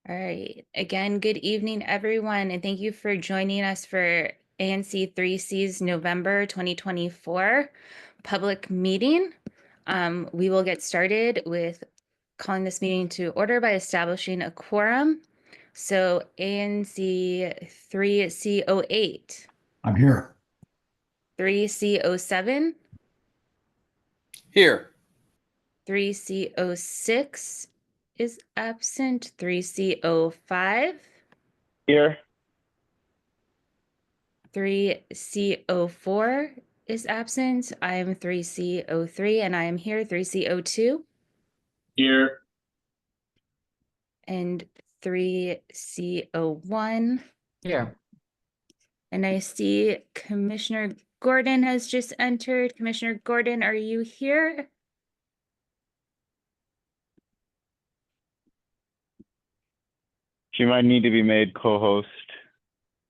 All right. Again, good evening, everyone, and thank you for joining us for ANC3C's November 2024 public meeting. We will get started with calling this meeting to order by establishing a quorum. So ANC3C08, I'm here. 3C07, Here. 3C06 is absent, 3C05. Here. 3C04 is absent. I am 3C03 and I am here, 3C02 Here. and 3C01. Here. And I see Commissioner Gordon has just entered. Commissioner Gordon, are you here? She might need to be made co-host.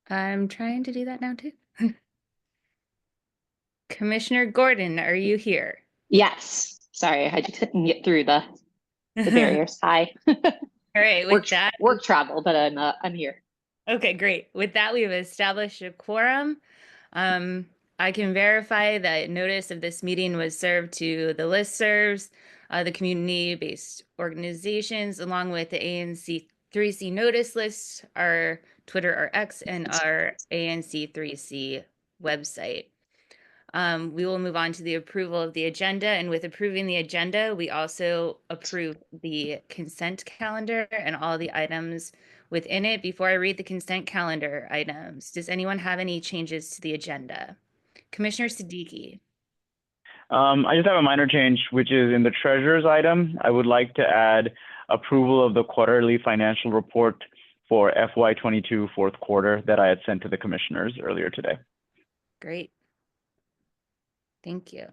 I'm trying to do that now too. Commissioner Gordon, are you here? Yes. Sorry, I just couldn't get through the barriers. Hi. All right, with that. Work travel, but I'm here. Okay, great. With that, we've established a quorum. I can verify that notice of this meeting was served to the listservs, the community-based organizations, along with the ANC3C notice list, our Twitter or X, and our ANC3C website. We will move on to the approval of the agenda, and with approving the agenda, we also approve the consent calendar and all the items within it. Before I read the consent calendar items, does anyone have any changes to the agenda? Commissioner Siddiqui. I just have a minor change, which is in the treasurer's item. I would like to add approval of the quarterly financial report for FY22 fourth quarter that I had sent to the commissioners earlier today. Great. Thank you.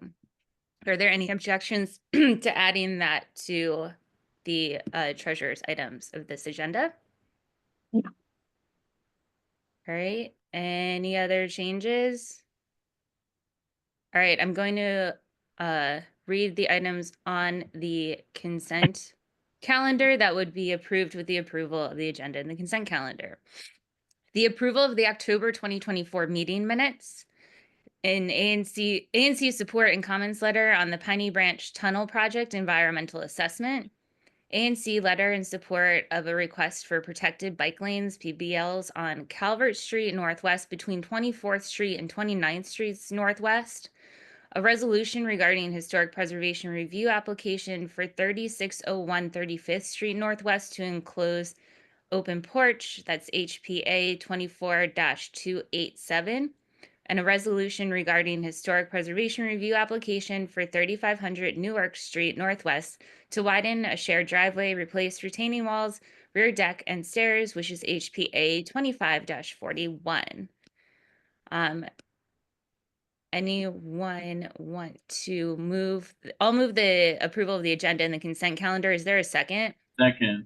Are there any objections to adding that to the treasurer's items of this agenda? No. All right. Any other changes? All right. I'm going to read the items on the consent calendar that would be approved with the approval of the agenda and the consent calendar. The approval of the October 2024 meeting minutes. An ANC support and comments letter on the Piney Branch Tunnel Project environmental assessment. ANC letter in support of a request for protected bike lanes, PBLs, on Calvert Street Northwest between 24th Street and 29th Streets Northwest. A resolution regarding historic preservation review application for 3601 35th Street Northwest to enclose open porch, that's HPA 24-287. And a resolution regarding historic preservation review application for 3500 Newark Street Northwest to widen a shared driveway, replace retaining walls, rear deck, and stairs, which is HPA 25-41. Anyone want to move? I'll move the approval of the agenda and the consent calendar. Is there a second? Second.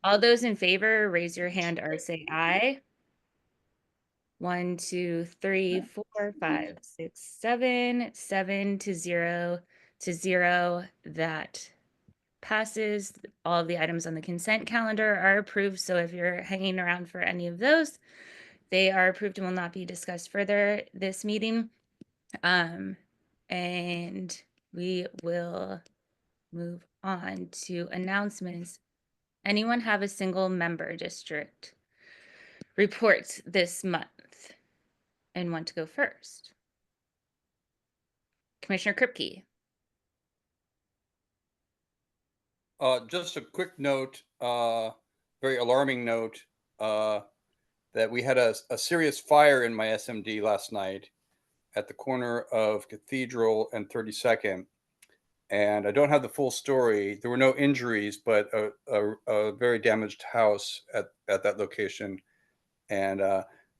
All those in favor, raise your hand or say aye. 1, 2, 3, 4, 5, 6, 7, 7 to 0 to 0. That passes. All of the items on the consent calendar are approved. So if you're hanging around for any of those, they are approved and will not be discussed further this meeting. And we will move on to announcements. Anyone have a single member district report this month and want to go first? Commissioner Kripke. Just a quick note, very alarming note, that we had a serious fire in my SMD last night at the corner of Cathedral and 32nd. And I don't have the full story. There were no injuries, but a very damaged house at that location. And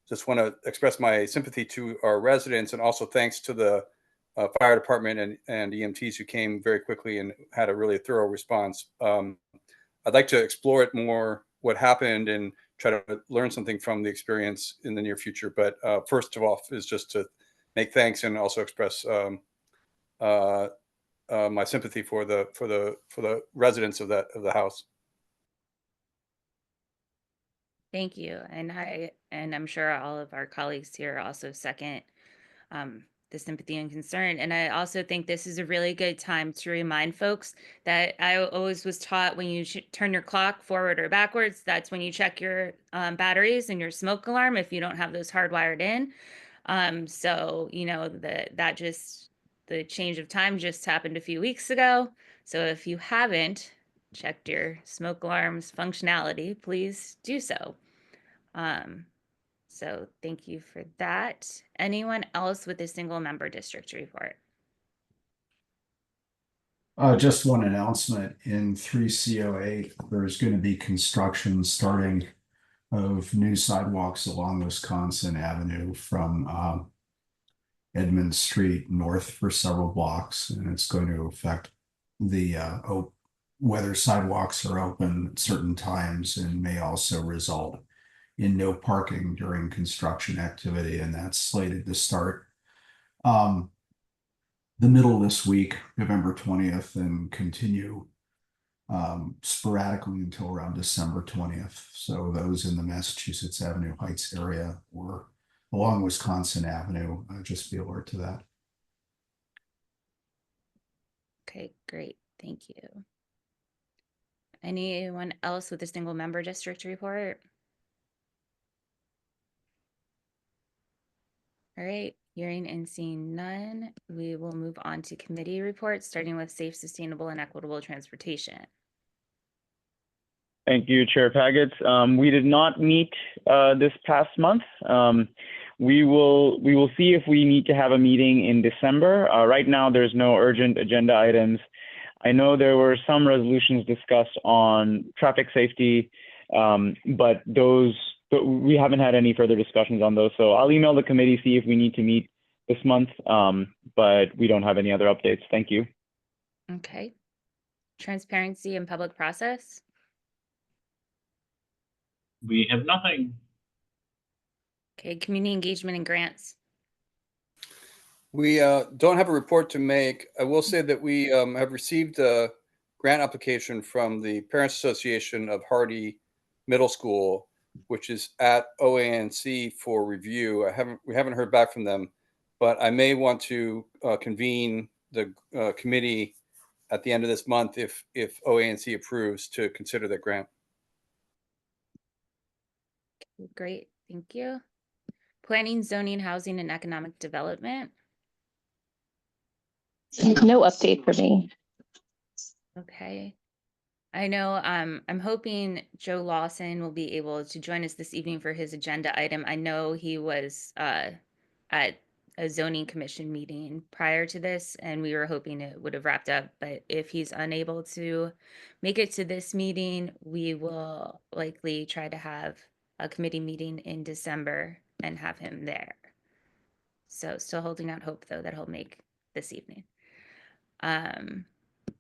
just want to express my sympathy to our residents, and also thanks to the fire department and EMTs who came very quickly and had a really thorough response. I'd like to explore it more, what happened, and try to learn something from the experience in the near future. But first of all is just to make thanks and also express my sympathy for the residents of the house. Thank you. And I'm sure all of our colleagues here also second the sympathy and concern. And I also think this is a really good time to remind folks that I always was taught when you turn your clock forward or backwards, that's when you check your batteries and your smoke alarm if you don't have those hardwired in. So, you know, the change of time just happened a few weeks ago. So if you haven't checked your smoke alarms functionality, please do so. So thank you for that. Anyone else with a single member district report? Just one announcement in 3C08, there's going to be construction starting of new sidewalks along Wisconsin Avenue from Edmund Street north for several blocks, and it's going to affect the whether sidewalks are open at certain times, and may also result in no parking during construction activity, and that's slated to start the middle of this week, November 20th, and continue sporadically until around December 20th. So those in the Massachusetts Avenue Heights area or along Wisconsin Avenue, just be alert to that. Okay, great. Thank you. Anyone else with a single member district report? All right, hearing and seeing none, we will move on to committee reports, starting with safe, sustainable, and equitable transportation. Thank you, Chair Paggett. We did not meet this past month. We will see if we need to have a meeting in December. Right now, there's no urgent agenda items. I know there were some resolutions discussed on traffic safety, but we haven't had any further discussions on those. So I'll email the committee, see if we need to meet this month, but we don't have any other updates. Thank you. Okay. Transparency and public process. We have nothing. Okay, community engagement and grants. We don't have a report to make. I will say that we have received a grant application from the Parents Association of Hardy Middle School, which is at OANC for review. We haven't heard back from them, but I may want to convene the committee at the end of this month if OANC approves to consider the grant. Great, thank you. Planning, zoning, housing, and economic development. No update for me. Okay. I know I'm hoping Joe Lawson will be able to join us this evening for his agenda item. I know he was at a zoning commission meeting prior to this, and we were hoping it would have wrapped up, but if he's unable to make it to this meeting, we will likely try to have a committee meeting in December and have him there. So still holding out hope, though, that he'll make this evening.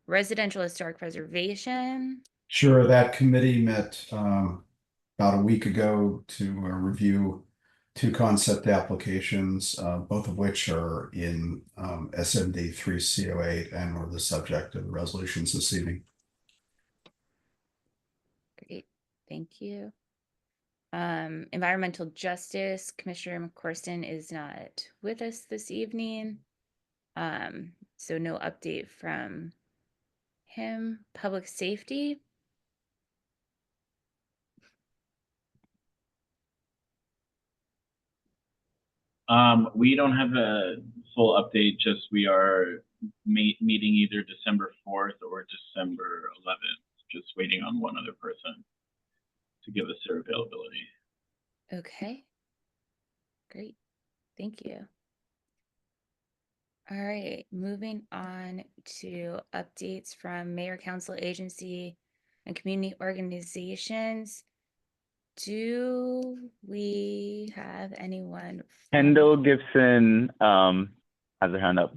Residential historic preservation. Sure, that committee met about a week ago to review 2 concept applications, both of which are in SMD3C08 and were the subject of the resolutions this evening. Great, thank you. Environmental justice, Commissioner McCorston is not with us this evening. So no update from him. Public safety. We don't have a full update, just we are meeting either December 4th or December 11th, just waiting on one other person to give us their availability. Okay, great, thank you. All right, moving on to updates from mayor, council, agency, and community organizations. Do we have anyone? Kendall Gibson has her hand up.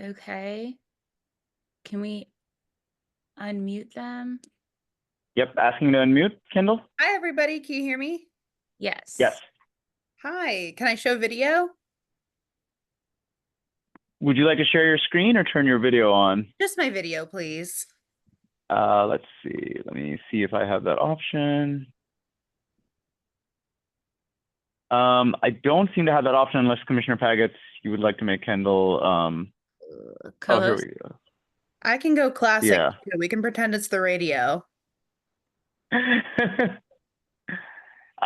Okay. Can we unmute them? Yep, asking to unmute, Kendall? Hi, everybody. Can you hear me? Yes. Yes. Hi. Can I show video? Would you like to share your screen or turn your video on? Just my video, please. Let's see. Let me see if I have that option. I don't seem to have that option unless Commissioner Paget, you would like to make Kendall. Oh, here Co-host. we go. I can go classic. Yeah. too. We can pretend it's the radio.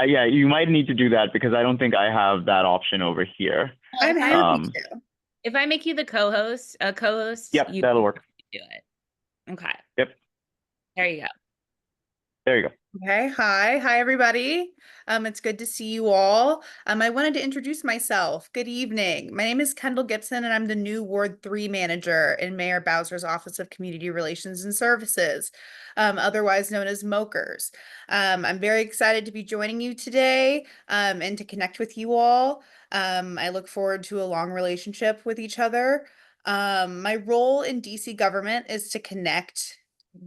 Yeah, you might need to do that because I don't think I have that option over here. I'm If I- happy to. If I make you the co-host, Yep, you that'll work. do it. Okay. Yep. There you go. There you go. Okay, hi everybody. It's good to see you all. I wanted to introduce myself. Good evening. My name is Kendall Gibson, and I'm the new Ward 3 manager in Mayor Bowser's Office of Community Relations and Services, otherwise known as MOKERS. I'm very excited to be joining you today and to connect with you all. I look forward to a long relationship with each other. My role in DC government is to connect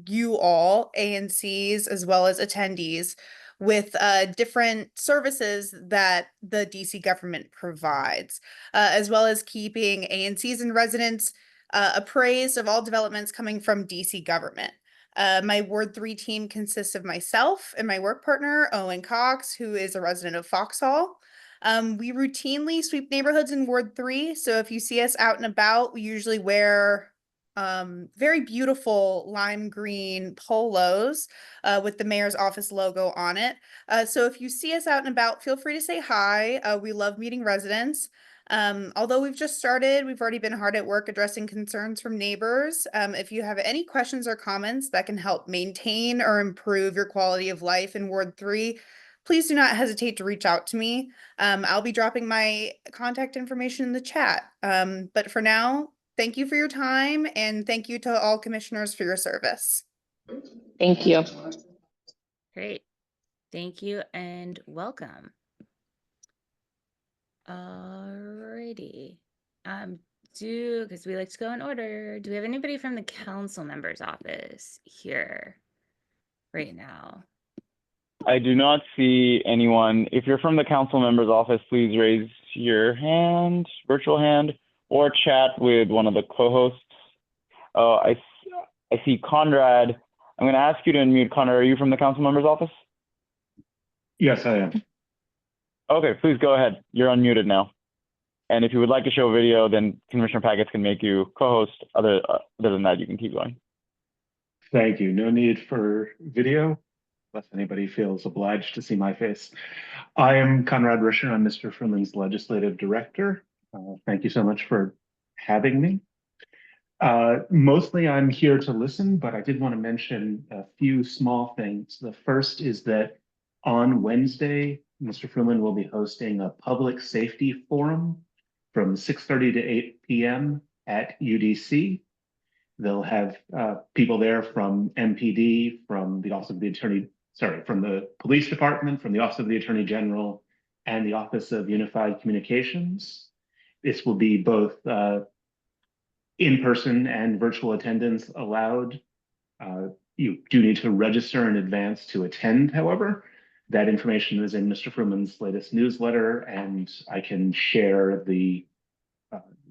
you all, ANCs, as well as attendees, with different services that the DC government provides, as well as keeping ANCs and residents appraised of all developments coming from DC government. My Ward 3 team consists of myself and my work partner, Owen Cox, who is a resident of Foxhall. We routinely sweep neighborhoods in Ward 3, so if you see us out and about, we usually wear very beautiful lime green polos with the mayor's office logo on it. So if you see us out and about, feel free to say hi. We love meeting residents. Although we've just started, we've already been hard at work addressing concerns from neighbors. If you have any questions or comments that can help maintain or improve your quality of life in Ward 3, please do not hesitate to reach out to me. I'll be dropping my contact information in the chat. But for now, thank you for your time, and thank you to all commissioners for your service. Thank you. Great. Thank you and welcome. Alrighty. Because we like to go in order. Do we have anybody from the council member's office here right now? I do not see anyone. If you're from the council member's office, please raise your hand, virtual hand, or chat with one of the co-hosts. I see Conrad. I'm going to ask you to unmute. Conrad, are you from the council member's office? Yes, I am. Okay, please go ahead. You're unmuted now. And if you would like to show video, then Commissioner Paget can make you co-host. Other than that, you can keep going. Thank you. No need for video, unless anybody feels obliged to see my face. I am Conrad Risher. I'm Mr. Freeman's legislative director. Thank you so much for having me. Mostly I'm here to listen, but I did want to mention a few small things. The first is that on Wednesday, Mr. Freeman will be hosting a public safety forum from 6:30 to 8 p.m. at UDC. They'll have people there from MPD, from the Office of the Attorney, from the Police Department, from the Office of the Attorney General, and the Office of Unified Communications. This will be both in-person and virtual attendance allowed. You do need to register in advance to attend, however. That information is in Mr. Freeman's latest newsletter, and I can share the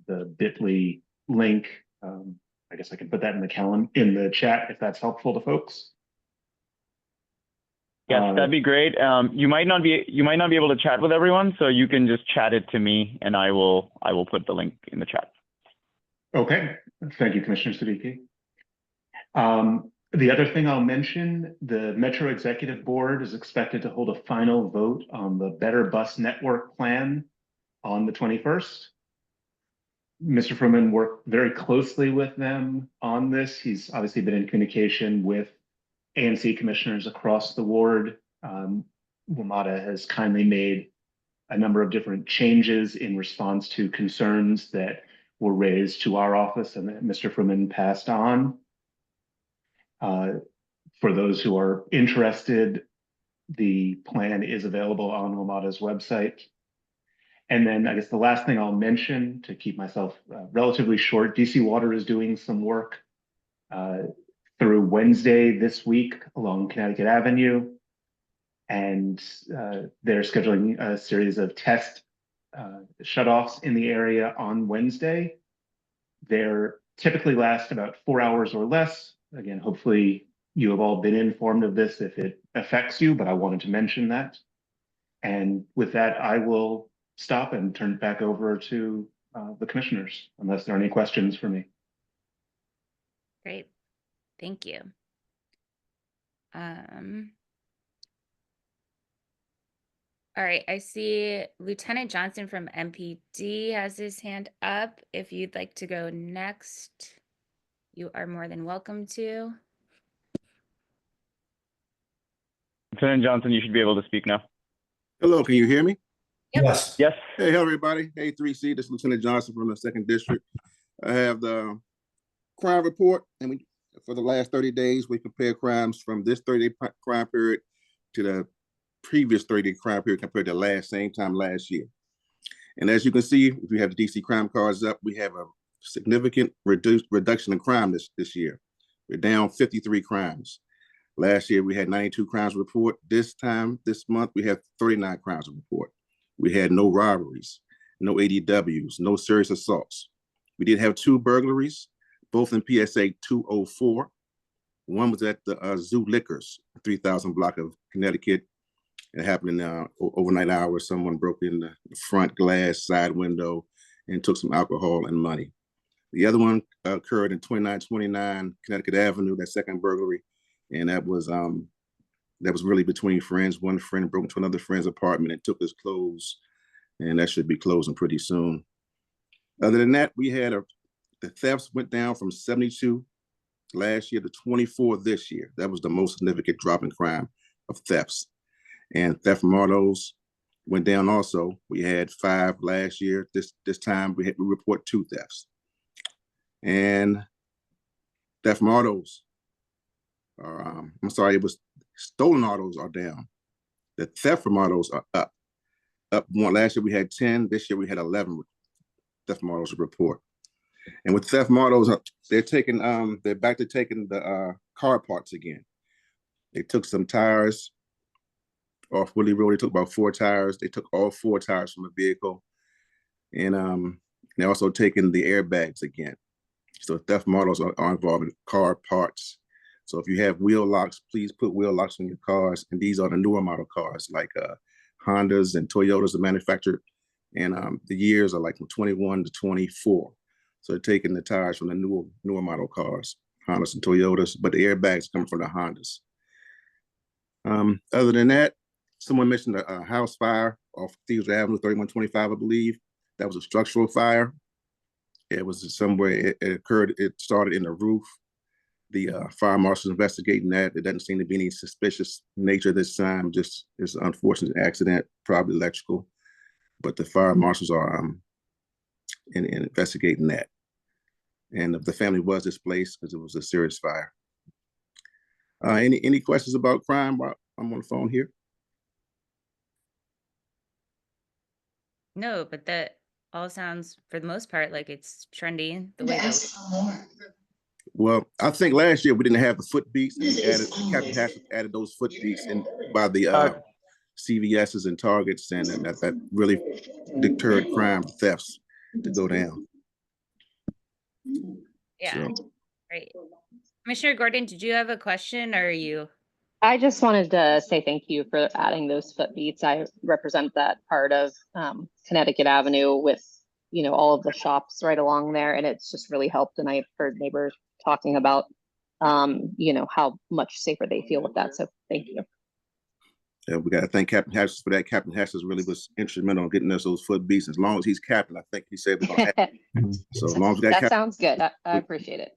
bit.ly link. I guess I can put that in the chat if that's helpful to folks. Yes, that'd be great. You might not be able to chat with everyone, so you can just chat it to me, and I will put the link in the chat. Okay, thank you, Commissioner Siddiqui. The other thing I'll mention, the Metro Executive Board is expected to hold a final vote on the Better Bus Network plan on the 21st. Mr. Freeman worked very closely with them on this. He's obviously been in communication with ANC commissioners across the ward. WMATA has kindly made a number of different changes in response to concerns that were raised to our office and that Mr. Freeman passed on. For those who are interested, the plan is available on WMATA's website. And then I guess the last thing I'll mention, to keep myself relatively short, DC Water is doing some work through Wednesday this week along Connecticut Avenue. And they're scheduling a series of test shutoffs in the area on Wednesday. They're typically last about 4 hours or less. Again, hopefully you have all been informed of this if it affects you, but I wanted to mention that. And with that, I will stop and turn it back over to the commissioners, unless there are any questions for me. Great. Thank you. All right, I see Lieutenant Johnson from MPD has his hand up. If you'd like to go next, you are more than welcome to. Lieutenant Johnson, you should be able to speak now. Hello, can you hear me? Yep. Yes. Yes. Hey, hello, everybody. Hey, 3C, this is Lieutenant Johnson from the 2nd District. I have the crime report, and for the last 30 days, we compare crimes from this 30-day crime period to the previous 30-day crime period compared to same time last year. And as you can see, if you have the DC crime cards up, we have a significant reduction in crime this year. We're down 53 crimes. Last year, we had 92 crimes report. This month, we have 39 crimes report. We had no robberies, no ADWs, no serious assaults. We did have 2 burglaries, both in PSA 204. One was at the Zoo Liquors, 3000 block of Connecticut. It happened in overnight hours. Someone broke in the front glass side window and took some alcohol and money. The other one occurred in 2929 Connecticut Avenue, that second burglary. And that was really between friends. One friend broke into another friend's apartment and took his clothes, and that should be closing pretty soon. Other than that, we had the thefts went down from 72 last year to 24 this year. That was the most significant drop in crime of thefts. And theft from autos went down also. We had 5 last year. This time we report 2 thefts. And theft from autos, it was stolen autos are down. The theft from autos are up. One last year we had 10. This year we had 11 theft from autos to report. And with theft from autos, they're back to taking the car parts again. They took some tires off Woodley Road. They took about 4 tires. They took all 4 tires from the vehicle. And they're also taking the airbags again. So theft models are involving car parts. So if you have wheel locks, please put wheel locks on your cars. And these are the newer model cars like Hondas and Toyotas are manufactured. And the years are like from 21 to 24. So they're taking the tires from the newer model cars, Hondas and Toyotas, but the airbags come from the Hondas. Other than that, someone mentioned a house fire off Theodore Avenue, 3125, I believe. That was a structural fire. It was somewhere, it occurred, it started in the roof. The fire marshal's investigating that. There doesn't seem to be any suspicious nature this time, just it's an unfortunate accident, probably electrical. But the fire marshals are investigating that. And the family was displaced because it was a serious fire. Any questions about crime while I'm on the phone here? No, but that all sounds, for the most part, like it's trendy the way that Well, I think last year we didn't have the foot beats, and Captain Hatch added those foot beats in by the CVS's and Targets, and that really deterred crime, thefts to go down. Yeah, right. Commissioner Gordon, did you have a question, or are you? I just wanted to say thank you for adding those foot beats. I represent that part of Connecticut Avenue with, all of the shops right along there, and it's just really helped. And I've heard neighbors talking about, how much safer they feel with that. So thank you. Yeah, we got to thank Captain Hatch for that. Captain Hatch really was instrumental in getting us those foot beats. As long as he's captain, I think he said we're going to have it. So as long as we got that sounds good. I appreciate it.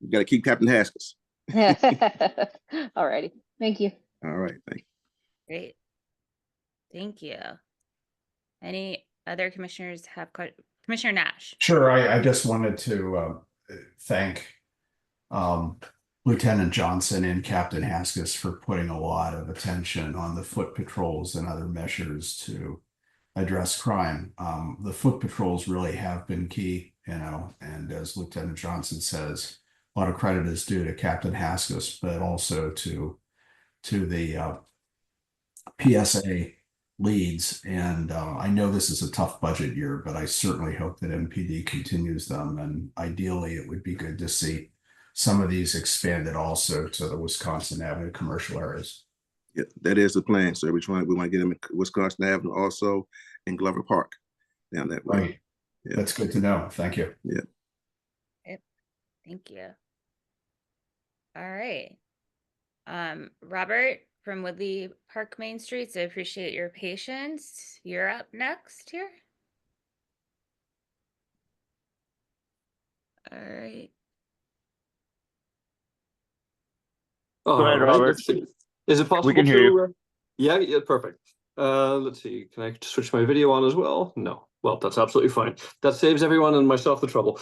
We got to keep Captain Haskins. All righty. Thank you. All right. Thank you. Great. Thank you. Any other commissioners have questions? Commissioner Nash. Sure. I just wanted to thank Lieutenant Johnson and Captain Haskins for putting a lot of attention on the foot patrols and other measures to address crime. The foot patrols really have been key, and as Lieutenant Johnson says, a lot of credit is due to Captain Haskins, but also to the PSA leads. And I know this is a tough budget year, but I certainly hope that MPD continues them. And ideally, it would be good to see some of these expanded also to the Wisconsin Avenue commercial areas. Yeah, that is the plan, sir. We want to get them in Wisconsin Avenue, also in Glover Park, down that way. Right. Yeah. That's good to know. Thank you. Yeah. Yep. Thank you. All right. Robert from Woodley Park Main Streets, I appreciate your patience. You're up next here. All right. Go ahead, All right, Robert. let's see. Is it possible We can hear you. yeah, perfect. Let's see. Can I switch my video on as well? No. Well, that's absolutely fine. That saves everyone and myself the trouble.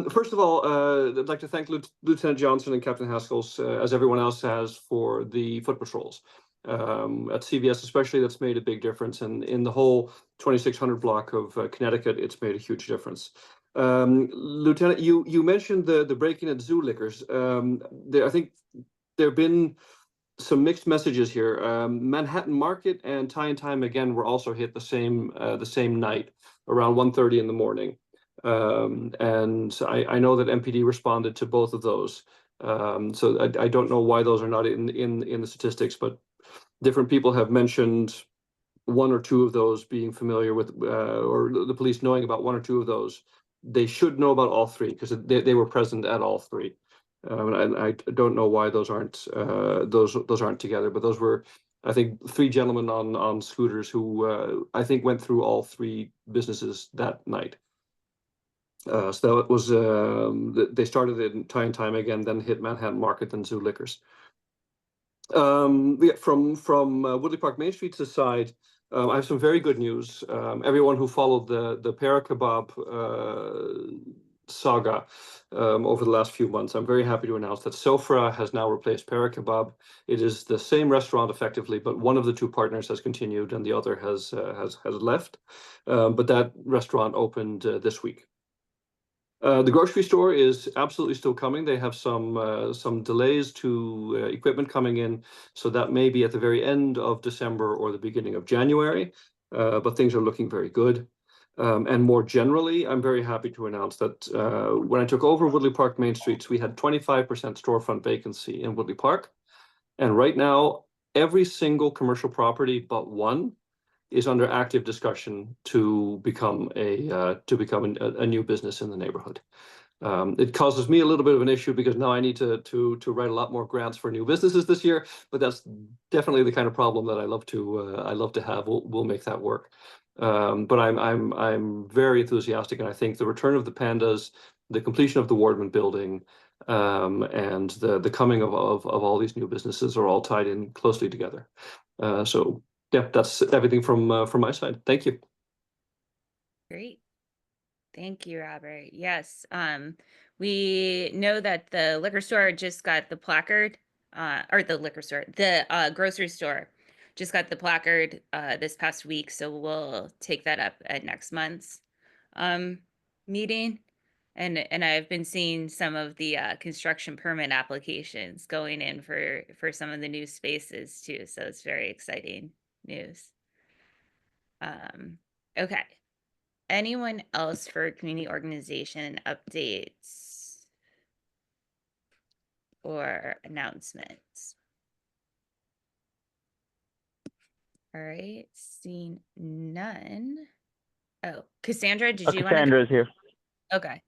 First of all, I'd like to thank Lieutenant Johnson and Captain Haskell's, as everyone else has, for the foot patrols. At CVS especially, that's made a big difference. And in the whole 2600 block of Connecticut, it's made a huge difference. Lieutenant, you mentioned the break-in at zoo liquors. I think there have been some mixed messages here. Manhattan Market and Time again were also hit the same night around 1:30 in the morning. And I know that MPD responded to both of those. So I don't know why those are not in the statistics, but different people have mentioned one or two of those being familiar with, or the police knowing about one or two of those. They should know about all three because they were present at all three. And I don't know why those aren't together, but those were, I think, three gentlemen on scooters who I think went through all three businesses that night. So that was they started in Time again, then hit Manhattan Market, then Zoo Liquors. Yeah, from Woodley Park Main Street's side, I have some very good news. Everyone who followed the Para Kebab saga over the last few months, I'm very happy to announce that Sofra has now replaced Para Kebab. It is the same restaurant effectively, but one of the two partners has continued and the other has left. But that restaurant opened this week. The grocery store is absolutely still coming. They have some delays to equipment coming in, so that may be at the very end of December or the beginning of January, but things are looking very good. And more generally, I'm very happy to announce that when I took over Woodley Park Main Streets, we had 25% storefront vacancy in Woodley Park. And right now, every single commercial property but one is under active discussion to become a new business in the neighborhood. It causes me a little bit of an issue because now I need to write a lot more grants for new businesses this year, but that's definitely the kind of problem that I love to have. We'll make that work. But I'm very enthusiastic, and I think the return of the Pandas, the completion of the Wardman building, and the coming of all these new businesses are all tied in closely together. So yeah, that's everything from my side. Thank you. Great. Thank you, Robert. Yes. We know that the liquor store just got the placard, or the grocery store just got the placard this past week. So we'll take that up at next month's meeting. And I've been seeing some of the construction permit applications going in for some of the new spaces too. So it's very exciting news. Okay. Anyone else for community organization updates or announcements? All right, seeing none. Oh, Cassandra, did you want to? Cassandra's here. Okay.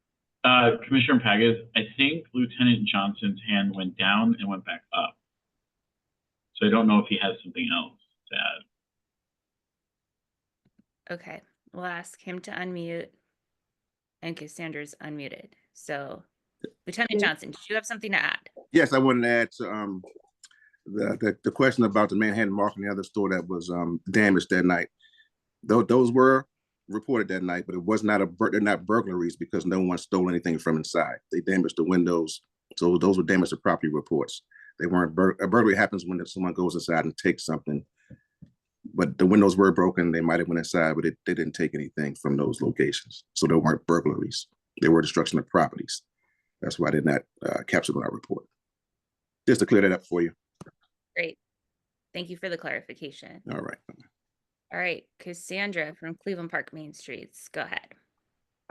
Commissioner Pagas, I think Lieutenant Johnson's hand went down and went back up. So I don't know if he has something else to add. Okay, we'll ask him to unmute, and Cassandra's unmuted. So, Lieutenant Johnson, did you have something to add? Yes, I wanted to add to the question about the Manhattan Market and the other store that was damaged that night. Those were reported that night, but it was not they're not burglaries because no one stole anything from inside. They damaged the windows, so those were damage to property reports. They weren't a burglary happens when someone goes inside and takes something, but the windows were broken. They might have went inside, but they didn't take anything from those locations, so they weren't burglaries. They were destruction of properties. That's why I did not capture in our report. Just to clear that up for you. Great. Thank you for the clarification. All right. All right, Cassandra from Cleveland Park Main Streets, go ahead.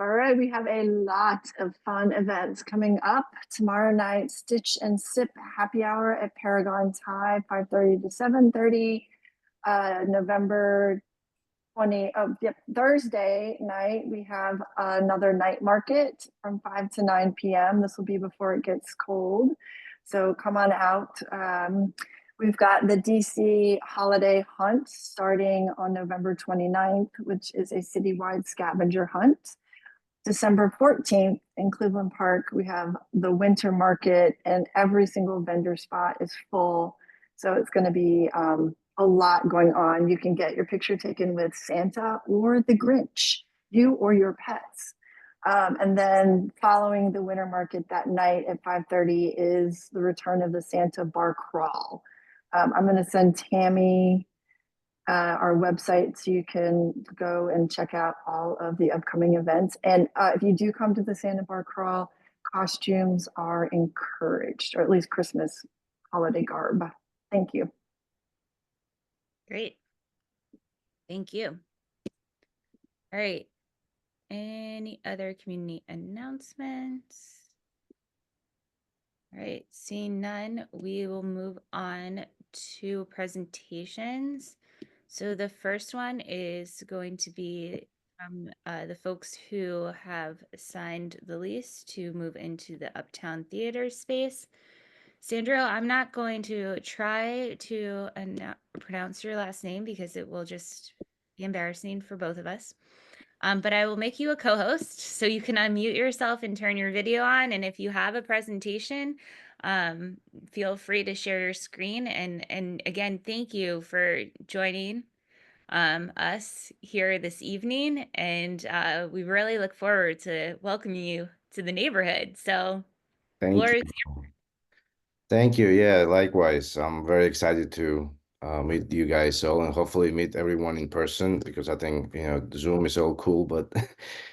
All right, we have a lot of fun events coming up. Tomorrow night, Stitch and Sip happy hour at Paragon Thai, 5:30 to 7:30. November 20, oh, yep, Thursday night, we have another night market from 5 to 9 p.m. This will be before it gets cold. So come on out. We've got the DC Holiday Hunt starting on November 29th, which is a citywide scavenger hunt. December 14th in Cleveland Park, we have the winter market and every single vendor spot is full. So it's going to be a lot going on. You can get your picture taken with Santa or the Grinch, you or your pets. And then following the winter market that night at 5:30 is the return of the Santa bar crawl. I'm going to send Tammy our website so you can go and check out all of the upcoming events. And if you do come to the Santa bar crawl, costumes are encouraged, or at least Christmas holiday garb. Thank you. Great. Thank you. All right. Any other community announcements? All right, seeing none, we will move on to presentations. So the first one is going to be the folks who have signed the lease to move into the Uptown Theater space. Sandro, I'm not going to try to pronounce your last name because it will just be embarrassing for both of us. But I will make you a co-host so you can unmute yourself and turn your video on. And if you have a presentation, feel free to share your screen. And again, thank you for joining us here this evening. And we really look forward to welcoming you to the neighborhood. So, Thank floor you. is Thank you. Yeah, likewise. I'm very excited to meet you guys all and hopefully meet everyone in person because I think, Zoom is all cool, but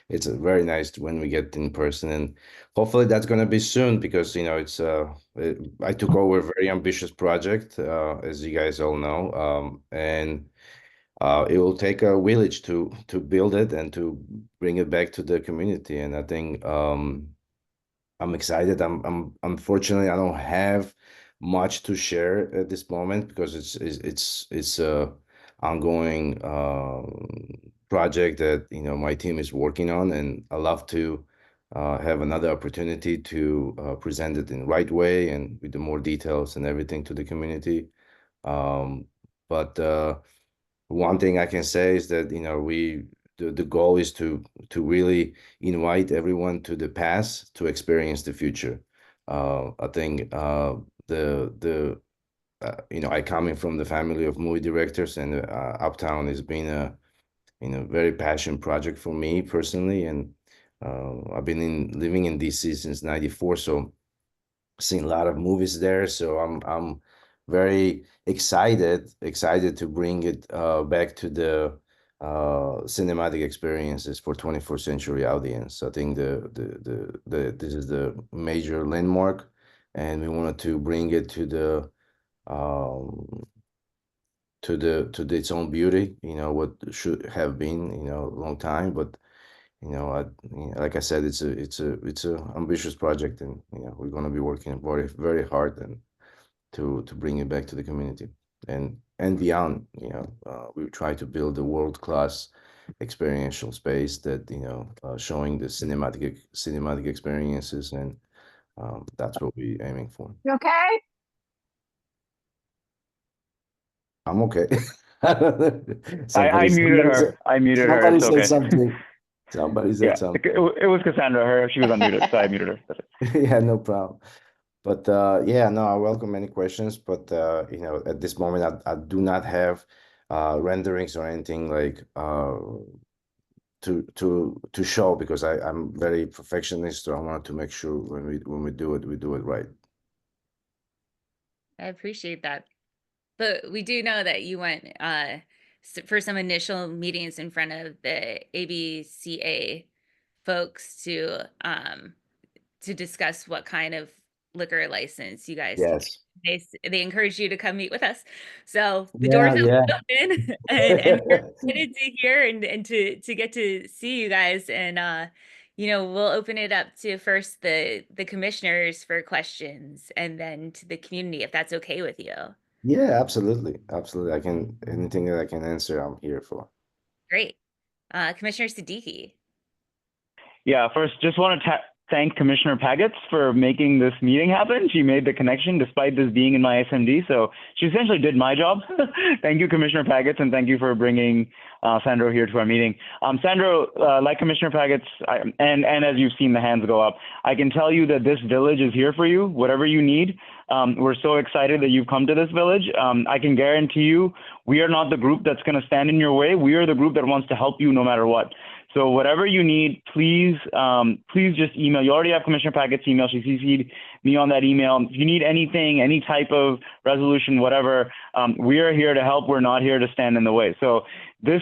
it's very nice when we get in person. And hopefully that's going to be soon because, I took over a very ambitious project, as you guys all know. And it will take a village to build it and to bring it back to the community. And I think I'm excited. I'm unfortunately I don't have much to share at this moment because it's a ongoing project that my team is working on, and I love to have another opportunity to present it in the right way and with the more details and everything to the community. But one thing I can say is that the goal is to really invite everyone to the past to experience the future. I think I coming from the family of movie directors, and Uptown has been a very passionate project for me personally, and I've been living in DC since '94, so seen a lot of movies there. So I'm very excited to bring it back to the cinematic experiences for 21st century audience. I think this is the major landmark, and we wanted to bring it to the to its own beauty. What should have been a long time, but like I said, it's a ambitious project, and we're going to be working very very hard and to bring it back to the community and beyond. We try to build a world-class experiential space that showing the cinematic experiences, and that's what we're aiming for. You okay? I'm okay. I muted her. Somebody It's said okay. something. Somebody said something. It was Cassandra. She was unmuted, so I muted her. That's it. Yeah, no problem. But yeah, no, I welcome any questions. But at this moment, I do not have renderings or anything like to show because I'm very perfectionist. So I wanted to make sure when we do it right. I appreciate that. But we do know that you went for some initial meetings in front of the ABCA folks to discuss what kind of liquor license you guys can get. They encourage you to come meet with us. So the doors are open and we're excited to hear and to get to see you guys and we'll open it up to first the commissioners for questions and then to the community, if that's okay with you. Yeah, absolutely. Absolutely. Anything that I can answer, I'm here for. Great. Commissioner Siddiqui. Yeah, first, just want to thank Commissioner Pagets for making this meeting happen. She made the connection despite this being in my SMD, so she essentially did my job. Thank you, Commissioner Pagets, and thank you for bringing Sandro here to our meeting. Sandro, like Commissioner Pagets, and as you've seen the hands go up, I can tell you that this village is here for you, whatever you need. We're so excited that you've come to this village. I can guarantee you, we are not the group that's going to stand in your way. We are the group that wants to help you no matter what. So whatever you need, please just email. You already have Commissioner Packett's email. She CC'd me on that email. If you need anything, any type of resolution, whatever, we are here to help. We're not here to stand in the way. So this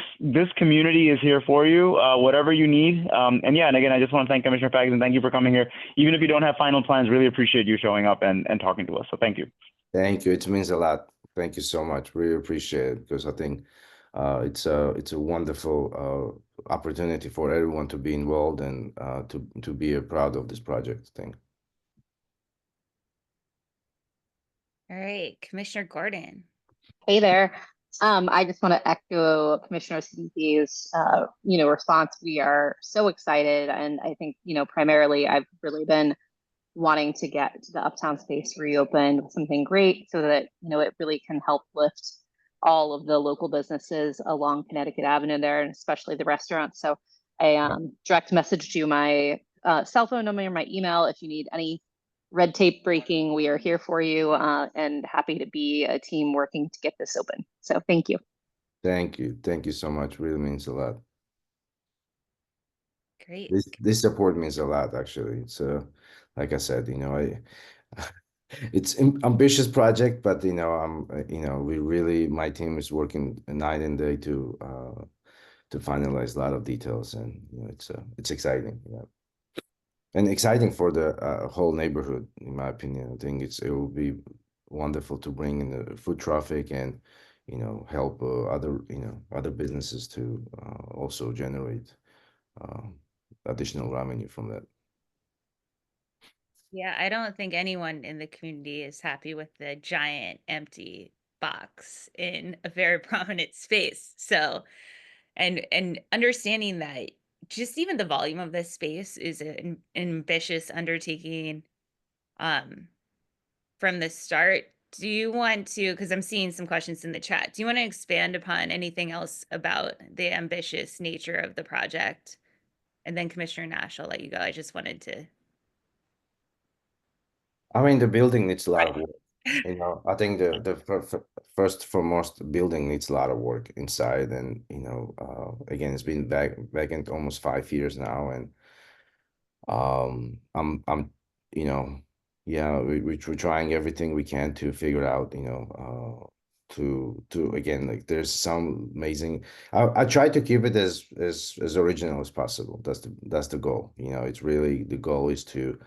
community is here for you, whatever you need. And again, I just want to thank Commissioner Packett and thank you for coming here. Even if you don't have final plans, really appreciate you showing up and talking to us. So thank you. Thank you. It means a lot. Thank you so much. Really appreciate it, because I think it's a wonderful opportunity for everyone to be involved and to be proud of this project thing. All right, Commissioner Gordon. Hey there. I just want to echo Commissioner Siddiqui's, response. We are so excited, and I think, primarily I've really been wanting to get the Uptown space reopened with something great so that, it really can help lift all of the local businesses along Connecticut Avenue there, and especially the restaurants. So I direct messaged you my cell phone number, my email. If you need any red tape breaking, we are here for you, and happy to be a team working to get this open. So thank you. Thank you. Thank you so much. Really means a lot. Great. This support means a lot, actually. So, like I said, it's an ambitious project, but my team is working night and day to finalize a lot of details, and it's exciting, and exciting for the whole neighborhood, in my opinion. I think it will be wonderful to bring in the foot traffic and help other businesses to also generate additional revenue from that. Yeah, I don't think anyone in the community is happy with the giant empty box in a very prominent space. So, and understanding that just even the volume of this space is an ambitious undertaking from the start. Do you want to, because I'm seeing some questions in the chat, do you want to expand upon anything else about the ambitious nature of the project? And then Commissioner Nash, I'll let you go. I just wanted to. I mean, the building needs a lot of work. I think the first foremost building needs a lot of work inside, and again, it's been vacant almost 5 years now, and I'm we're trying everything we can to figure out to again, like, there's some amazing. I try to keep it as original as possible. That's the goal. It's really, the goal is to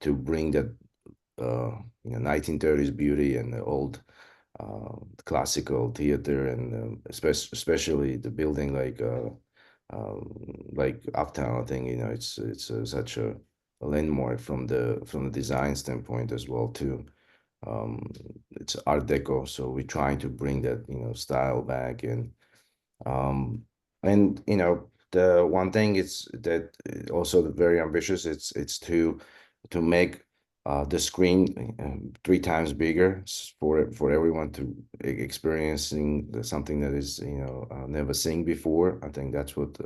bring that 1930s beauty and the old classical theater, and especially the building like Uptown. I think it's such a landmark from the design standpoint as well too. It's Art Deco, so we're trying to bring that style back, and the one thing is that also very ambitious. It's to make the screen 3 times bigger for everyone to experiencing something that is never seen before. I think that's what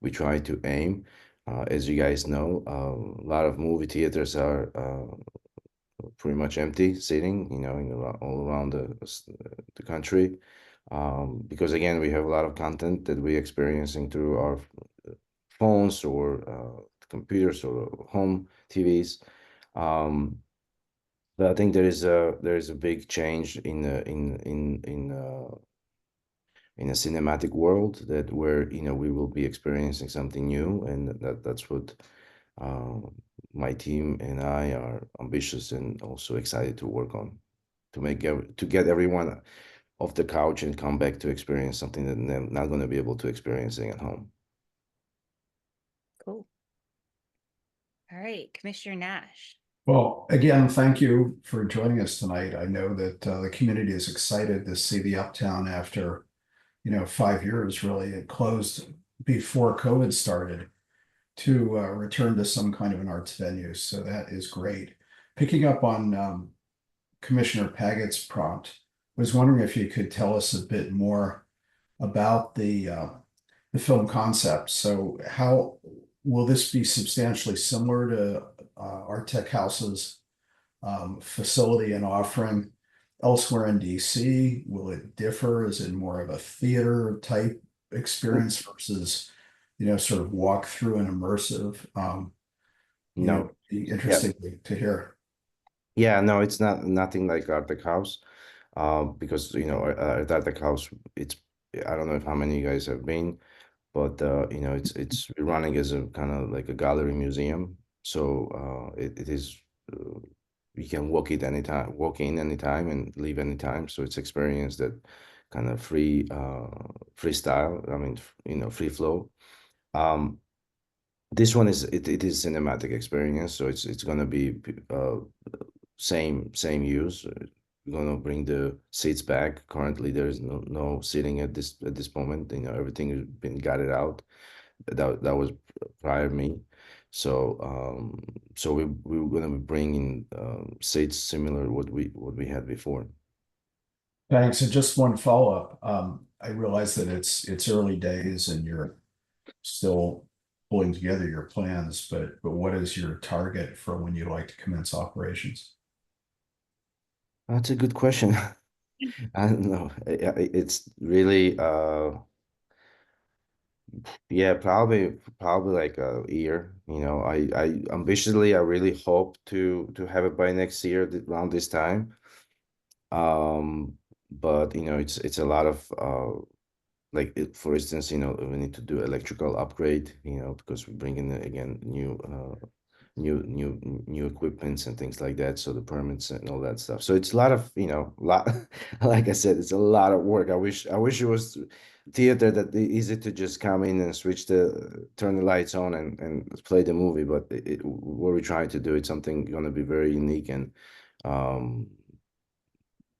we try to aim. As you guys know, a lot of movie theaters are pretty much empty sitting, all around the country, because again, we have a lot of content that we're experiencing through our phones or computers or home TVs. But I think there is a big change in a cinematic world where we will be experiencing something new, and that's what my team and I are ambitious and also excited to work on, to get everyone off the couch and come back to experience something that they're not going to be able to experiencing at home. Cool. All right, Commissioner Nash. Well, again, thank you for joining us tonight. I know that the community is excited to see the Uptown after, 5 years really. It closed before COVID started to return to some kind of an arts venue. So that is great. Picking up on Commissioner Paggett's prompt, was wondering if you could tell us a bit more about the film concept. So how will this be substantially similar to ARTECHOUSE's facility and offering elsewhere in DC? Will it differ? Is it more of a theater type experience versus, sort of walk through and immersive? No. Be interesting to hear. Yeah, no, it's nothing like Arctic House, because at Arctic House, it's I don't know if how many you guys have been, but it's running as a kind of like a gallery museum. So it is you can walk in anytime and leave anytime. So it's experience that kind of freestyle. I mean, free flow. This one is it is cinematic experience, so it's gonna be same use. We're gonna bring the seats back. Currently, there is no seating at this moment. Everything has been gutted out. That was prior me. So we're gonna be bringing seats similar to what we had before. Thanks. And just one follow-up. I realize that it's early days and you're still pulling together your plans, but what is your target for when you'd like to commence operations? That's a good question. I don't know. It's really yeah, probably like a year. I ambitiously I really hope to have it by next year around this time. But it's a lot of like for instance, we need to do electrical upgrade, because we bring in again new equipments and things like that. So the permits and all that stuff. So it's a lot of, lot, like I said, it's a lot of work. I wish it was theater that easy to just come in and turn the lights on and play the movie. But what we're trying to do, it's something going to be very unique and,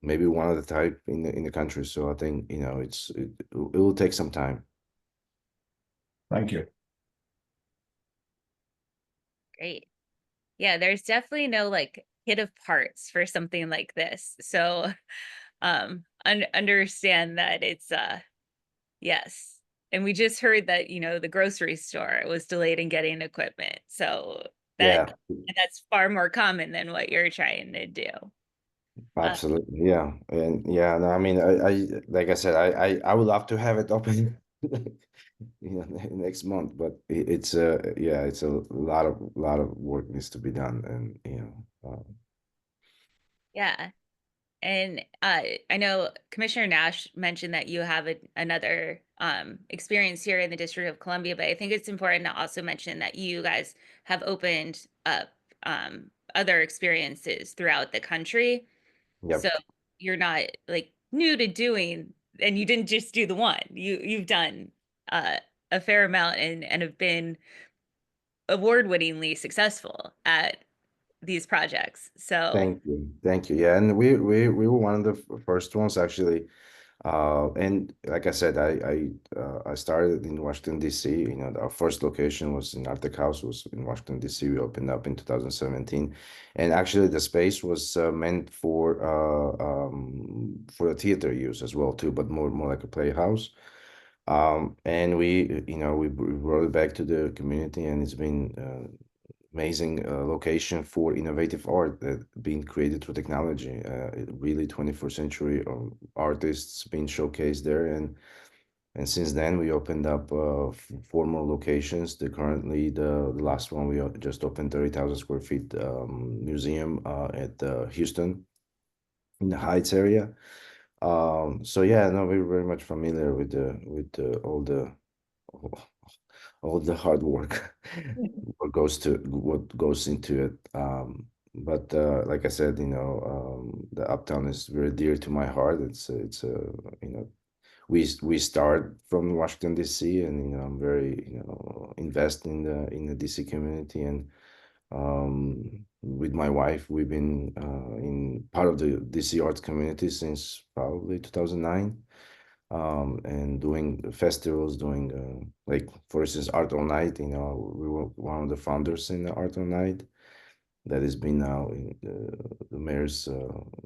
maybe one of the type in the country. So I think, it will take some time. Thank you. Great. Yeah, there's definitely no like kit of parts for something like this. So understand that it's yes. And we just heard that, the grocery store was delayed in getting equipment. So Yeah, that's far more common than what you're trying to do. absolutely. Yeah. And yeah, no, I mean, I like I said, I would love to have it open next month, but it's yeah, it's a lot of work needs to be done. And Yeah. And I know Commissioner Nash mentioned that you have another experience here in the District of Columbia, but I think it's important to also mention that you guys have opened up other experiences throughout the country. Yep. So you're not like new to doing, and you didn't just do the one. You've done a fair amount and have been award-winningly successful at these projects. So Thank you. Yeah, and we were one of the first ones actually. And like I said, I started in Washington D.C. Our first location was in Arctic House, was in Washington D.C. We opened up in 2017, and actually the space was meant for a theater use as well too, but more like a playhouse. And we brought it back to the community, and it's been amazing location for innovative art that being created through technology. Really 21st century artists being showcased there, and since then we opened up 4 more locations. Currently the last one we just opened 30,000 square feet museum at Houston in the Heights area. So yeah, no, we're very much familiar with all the hard work what goes into it. But like I said, the Uptown is very dear to my heart. We start from Washington D.C. and I'm very invest in the DC community, and with my wife. We've been in part of the DC arts community since probably 2009, and doing festivals, doing like, for instance, Art All Night. You know, we were one of the founders in the Art All Night. That has been now in the mayor's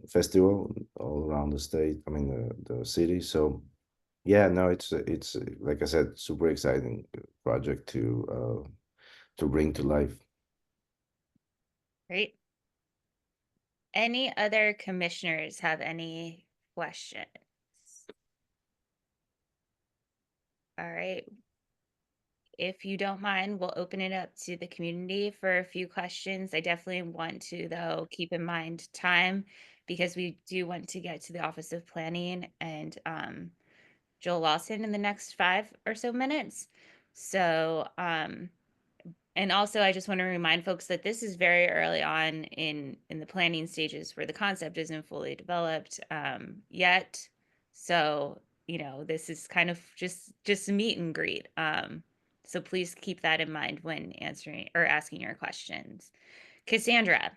festival all around the state. I mean, the city. So yeah, no, it's like I said, super exciting project to bring to life. Great. Any other commissioners have any questions? All right. If you don't mind, we'll open it up to the community for a few questions. I definitely want to, though, keep in mind time, because we do want to get to the Office of Planning and Joel Lawson in the next 5 or so minutes. So, and also I just want to remind folks that this is very early on in the planning stages, where the concept isn't fully developed yet. So, you know, this is kind of just a meet and greet. So please keep that in mind when answering or asking your questions. Cassandra.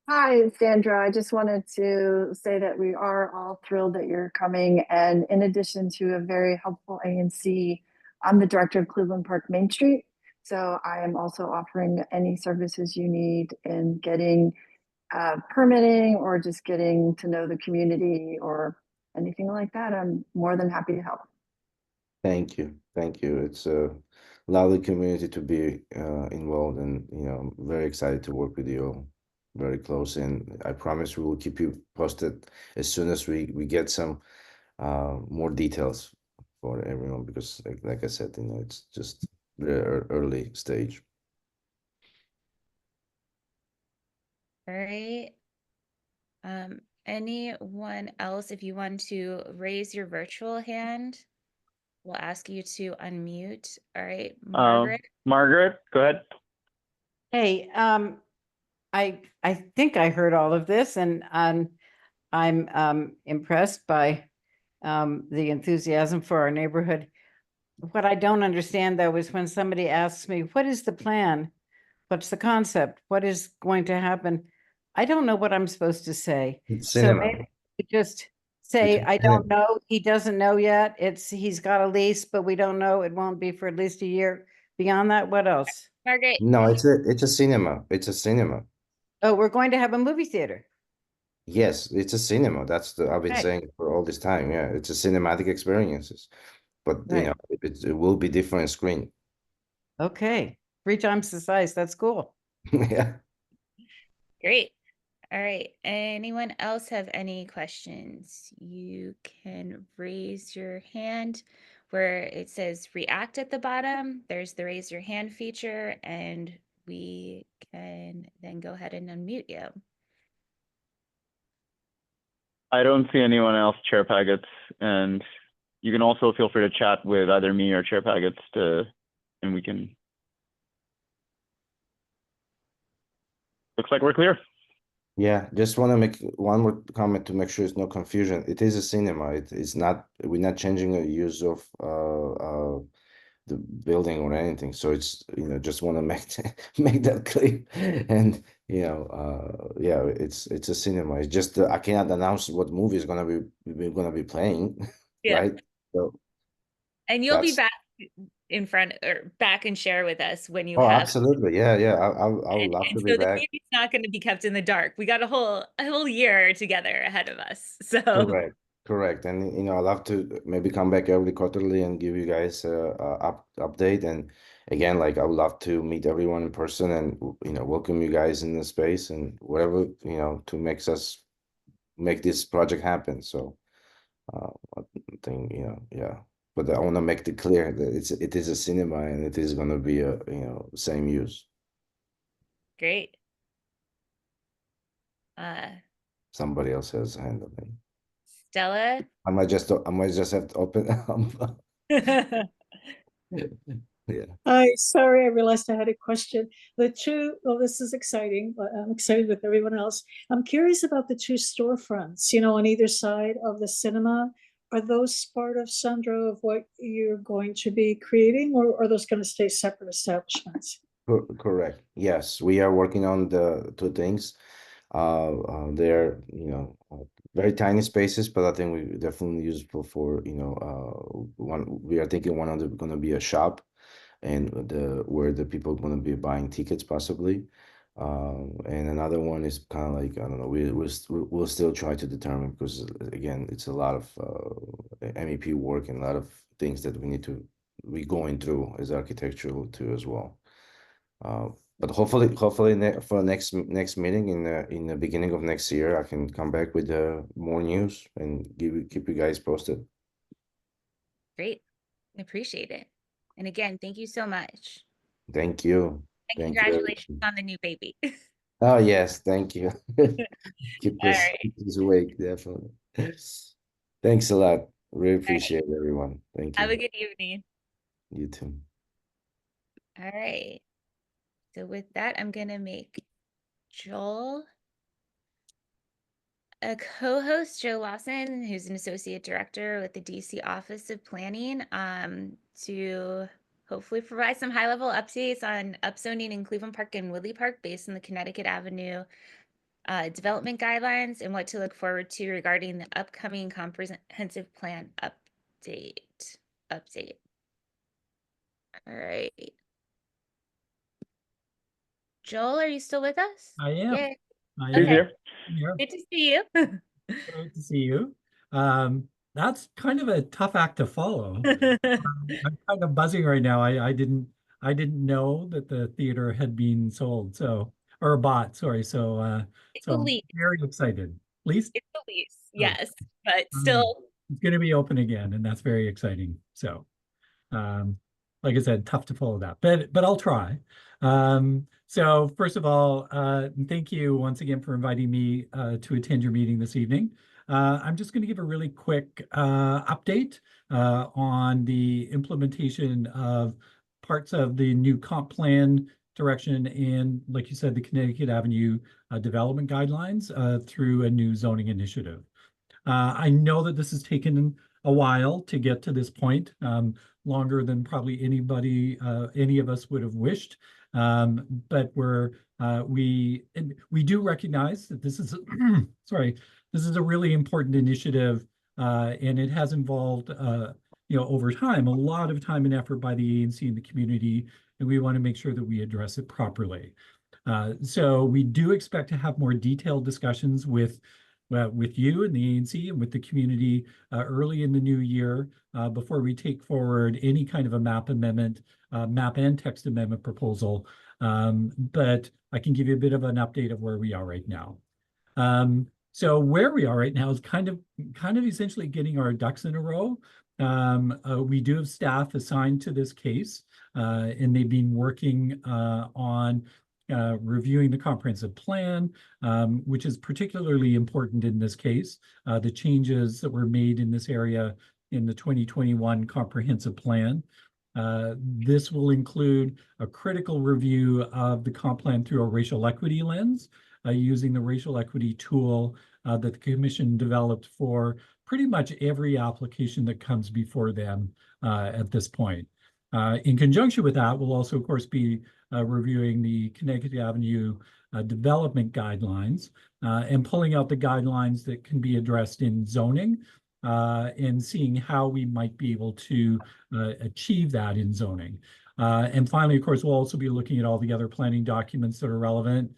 Hi, Sandra. I just wanted to say that we are all thrilled that you're coming. And in addition to a very helpful ANC, I'm the director of Cleveland Park Main Street. So I am also offering any services you need in getting permitting or just getting to know the community or anything like that. I'm more than happy to help. Thank you. Thank you. It's a lovely community to be involved, and you know, I'm very excited to work with you very close. And I promise we will keep you posted as soon as we get some more details for everyone, because like I said, you know, it's just the early stage. All right. Anyone else, if you want to raise your virtual hand, we'll ask you to unmute. All right, Margaret. Margaret, go ahead. Hey, I think I heard all of this, and I'm impressed by the enthusiasm for our neighborhood. What I don't understand, though, is when somebody asks me, what is the plan? What's the concept? What is going to happen? I don't know what I'm supposed to say. It's So cinema. maybe you just say, I don't know. He doesn't know yet. He's got a lease, but we don't know. It won't be for at least a year. Beyond that, what else? Margaret. No, it's a cinema. It's a cinema. Oh, we're going to have a movie theater. Yes, it's a cinema. That's I've been Right. saying for all this time. Yeah, it's a cinematic experiences, but you Right. know, it will be different screen. Okay, 3 times the size. That's cool. Yeah. Great. All right. Anyone else have any questions? You can raise your hand where it says react at the bottom. There's the raise your hand feature, and we can then go ahead and unmute you. I don't see anyone else, Chair Paggets, and you can also feel free to chat with either me or Chair Paggets and we can. Looks like we're clear. Yeah, just want to make one more comment to make sure there's no confusion. It is a cinema. It's not. We're not changing the use of the building or anything. So it's, you know, just want to make that clear. And you know, yeah, it's a cinema. It's just I cannot announce what movie is we're gonna be playing, Yeah. right? So And you'll be that's. back in front or back and share with us when you Oh, have. absolutely. Yeah, yeah. I would love to be so the back. movie's not going to be kept in the dark. We got a whole year together ahead of us. So Correct. And you know, I'd love to maybe come back every quarterly and give you guys a update. And again, like I would love to meet everyone in person and you know, welcome you guys in the space and whatever, you know, to make this project happen. So I think, you know, yeah. But I want to make it clear that it is a cinema and it is going to be a, you know, same use. great. Somebody else has a hand up. Stella. I might just have to open. Yeah. Hi, sorry, I realized I had a question. Well, this is exciting, but I'm excited with everyone else. I'm curious about the 2 storefronts, you know, on either side of the cinema. Are those part of, Sandro, of what you're going to be creating, or are those going to stay separate establishments? Correct. Yes, we are working on the two things. They're, very tiny spaces, but I think we definitely useful for, we are thinking one of them going to be a shop and where the people are going to be buying tickets possibly. And another one is kind of like, I don't know, we'll still try to determine because again, it's a lot of MEP work and a lot of things that we going through as architectural too as well. But hopefully for next meeting in the beginning of next year, I can come back with more news and keep you guys posted. Great. Appreciate it. And again, thank you so much. Thank you. And Thank you. congratulations on the new baby. Oh yes, thank you. keep All us right. keep us awake, definitely. Thanks a lot. Really appreciate it, everyone. Thank Have you. a good evening. You too. All right. So with that, I'm going to make Joel a co-host, Joe Lawson, who's an associate director with the DC Office of Planning, to hopefully provide some high-level updates on upzoning in Cleveland Park and Woodley Park based on the Connecticut Avenue development guidelines and what to look forward to regarding the upcoming comprehensive plan update. All right. Joel, are you still with us? I am. Yay. I Okay. am here. here. Good to see you. Great to see you. That's kind of a tough act to follow. I'm kind of buzzing right now. I didn't know that the theater had been sold, or bought, sorry. So It's so a I'm lease. very excited. Least It's a lease, Oh. yes, but Mm. still. It's going to be open again, and that's very exciting. So like I said, tough to follow that, but I'll try. So first of all, thank you once again for inviting me to attend your meeting this evening. I'm just going to give a really quick update on the implementation of parts of the new comp plan direction and, like you said, the Connecticut Avenue development guidelines through a new zoning initiative. I know that this has taken a while to get to this point, longer than probably any of us would have wished. But we do recognize that this is, sorry, this is a really important initiative, and it has involved, over time, a lot of time and effort by the ANC and the community, and we want to make sure that we address it properly. So we do expect to have more detailed discussions with you and the ANC and with the community early in the new year before we take forward any kind of a map amendment, map and text amendment proposal. But I can give you a bit of an update of where we are right now. So where we are right now is kind of essentially getting our ducks in a row. We do have staff assigned to this case, and they've been working on reviewing the comprehensive plan, which is particularly important in this case. The changes that were made in this area in the 2021 comprehensive plan. This will include a critical review of the comp plan through a racial equity lens, using the racial equity tool that the commission developed for pretty much every application that comes before them at this point. In conjunction with that, we'll also, of course, be reviewing the Connecticut Avenue development guidelines and pulling out the guidelines that can be addressed in zoning and seeing how we might be able to achieve that in zoning. And finally, of course, we'll also be looking at all the other planning documents that are relevant,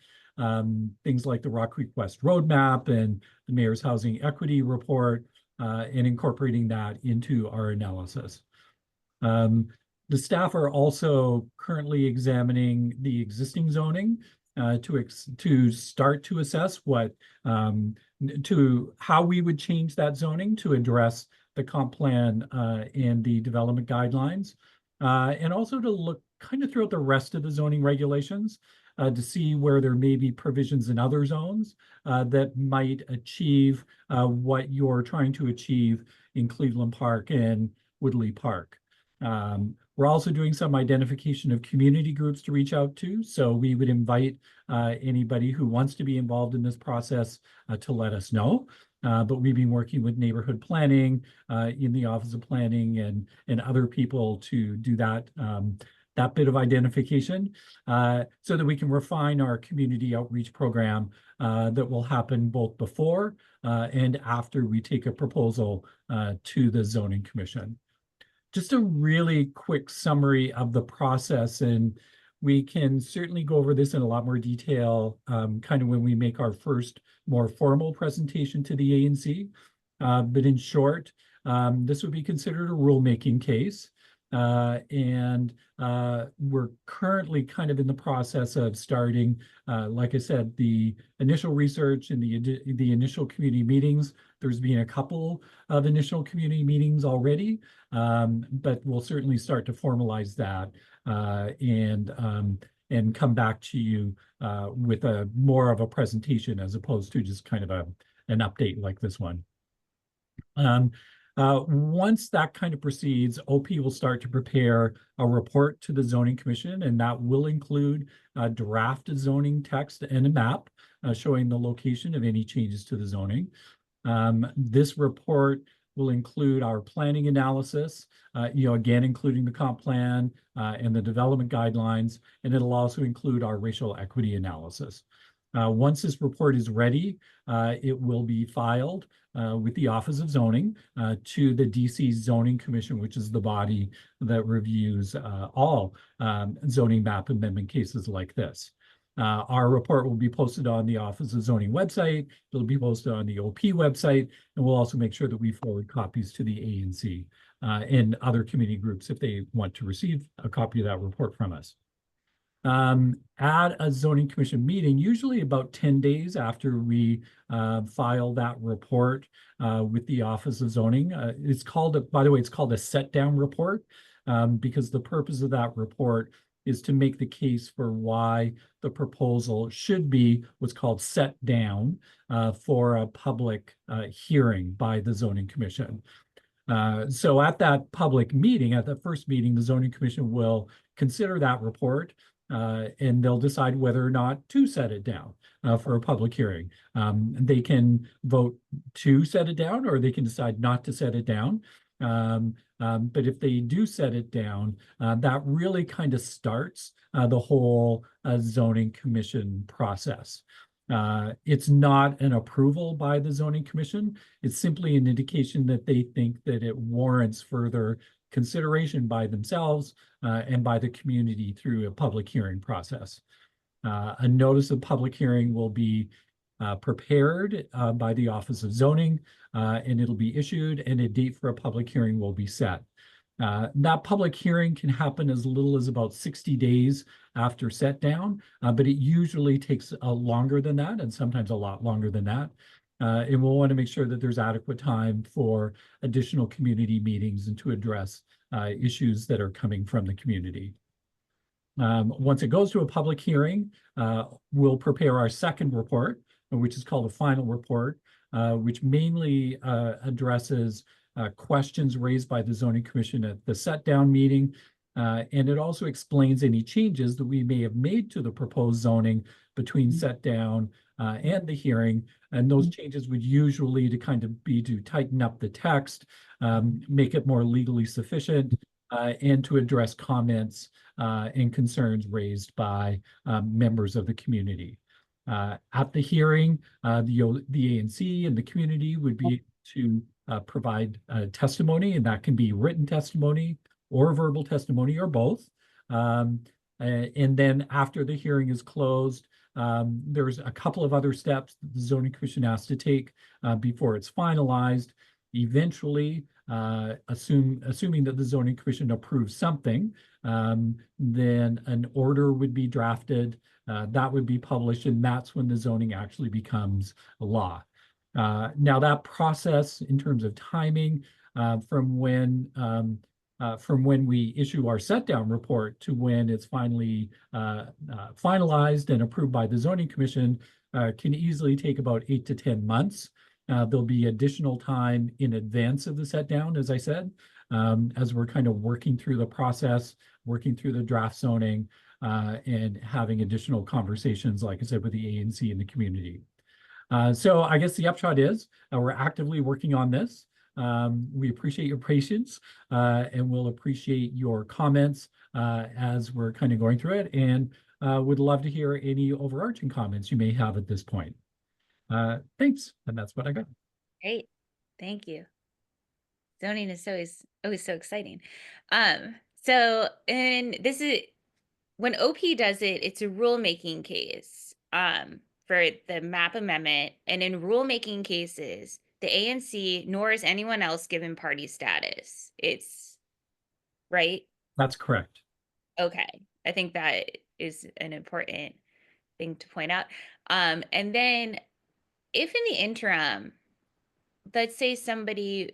things like the Rock Creek West Roadmap and the Mayor's Housing Equity Report, and incorporating that into our analysis. The staff are also currently examining the existing zoning to start to assess how we would change that zoning to address the comp plan and the development guidelines, and also to look kind of throughout the rest of the zoning regulations to see where there may be provisions in other zones that might achieve what you're trying to achieve in Cleveland Park and Woodley Park. We're also doing some identification of community groups to reach out to. So we would invite anybody who wants to be involved in this process to let us know. But we've been working with neighborhood planning in the Office of Planning and other people to do that that bit of identification, so that we can refine our community outreach program that will happen both before and after we take a proposal to the Zoning Commission. Just a really quick summary of the process, and we can certainly go over this in a lot more detail kind of when we make our first more formal presentation to the ANC. But in short, this would be considered a rulemaking case. And we're currently kind of in the process of starting, like I said, the initial research and the initial community meetings. There's been a couple of initial community meetings already, but we'll certainly start to formalize that and come back to you with a more of a presentation as opposed to just kind of an update like this one. Once that kind of proceeds, OP will start to prepare a report to the Zoning Commission, and that will include a draft zoning text and a map showing the location of any changes to the zoning. This report will include our planning analysis, again, including the comp plan and the development guidelines, and it'll also include our racial equity analysis. Once this report is ready, it will be filed with the Office of Zoning to the DC Zoning Commission, which is the body that reviews all zoning map amendment cases like this. Our report will be posted on the Office of Zoning website. It'll be posted on the OP website, and we'll also make sure that we forward copies to the ANC and other community groups if they want to receive a copy of that report from us. At a zoning commission meeting, usually about 10 days after we file that report with the Office of Zoning. It's called, by the way, it's called a set down report because the purpose of that report is to make the case for why the proposal should be what's called set down for a public hearing by the Zoning Commission. So at that public meeting, at the first meeting, the Zoning Commission will consider that report and they'll decide whether or not to set it down for a public hearing. They can vote to set it down or they can decide not to set it down. But if they do set it down, that really kind of starts the whole zoning commission process. It's not an approval by the Zoning Commission. It's simply an indication that they think that it warrants further consideration by themselves and by the community through a public hearing process. A notice of public hearing will be prepared by the Office of Zoning and it'll be issued, and a date for a public hearing will be set. That public hearing can happen as little as about 60 days after set down, but it usually takes longer than that and sometimes a lot longer than that. And we'll want to make sure that there's adequate time for additional community meetings and to address issues that are coming from the community. Once it goes to a public hearing, we'll prepare our second report, which is called a final report, which mainly addresses questions raised by the Zoning Commission at the set down meeting. And it also explains any changes that we may have made to the proposed zoning between set down and the hearing. And those changes would usually be to tighten up the text, make it more legally sufficient, and to address comments and concerns raised by members of the community. At the hearing, the ANC and the community would be able to provide testimony, and that can be written testimony or verbal testimony or both. And then after the hearing is closed, there's a couple of other steps that the Zoning Commission has to take before it's finalized. Eventually, assuming that the Zoning Commission approves something, then an order would be drafted, that would be published, and that's when the zoning actually becomes a law. Now that process in terms of timing from when we issue our set down report to when it's finally finalized and approved by the Zoning Commission can easily take about 8 to 10 months. There'll be additional time in advance of the set down, as I said, as we're kind of working through the process, working through the draft zoning, and having additional conversations, like I said, with the ANC and the community. So I guess the upshot is we're actively working on this. We appreciate your patience and we'll appreciate your comments as we're kind of going through it, and would love to hear any overarching comments you may have at this point. Thanks, and that's what I got. Great, thank you. Zoning is always so exciting. And this is when OP does it, it's a rulemaking case for the map amendment. And in rulemaking cases, the ANC nor is anyone else given party status. It's right. That's correct. Okay, I think that is an important thing to point out. And then if in the interim, let's say somebody,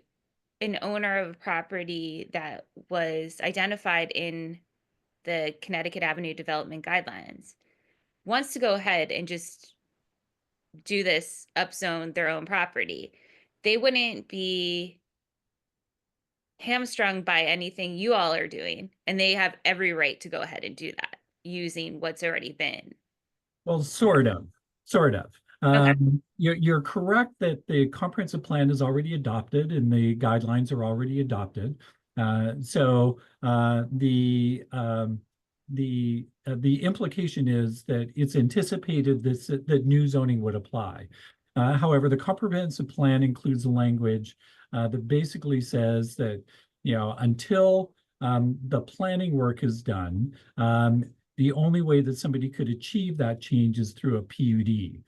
an owner of a property that was identified in the Connecticut Avenue Development Guidelines, wants to go ahead and just do this upzone their own property, they wouldn't be hamstrung by anything you all are doing, and they have every right to go ahead and do that using what's already been. Well, sort of. Okay. You're correct that the comprehensive plan is already adopted and the guidelines are already adopted. So the implication is that it's anticipated that new zoning would apply. However, the comprehensive plan includes language that basically says that, until the planning work is done, the only way that somebody could achieve that change is through a PUD,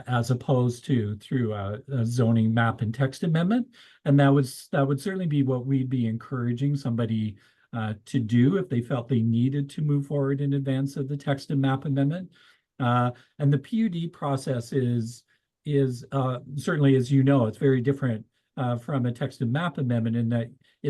as opposed to through a zoning map and text amendment. And that would certainly be what we'd be encouraging somebody to do if they felt they needed to move forward in advance of the text and map amendment. And the PUD process is certainly, as you know, it's very different from a text and map amendment in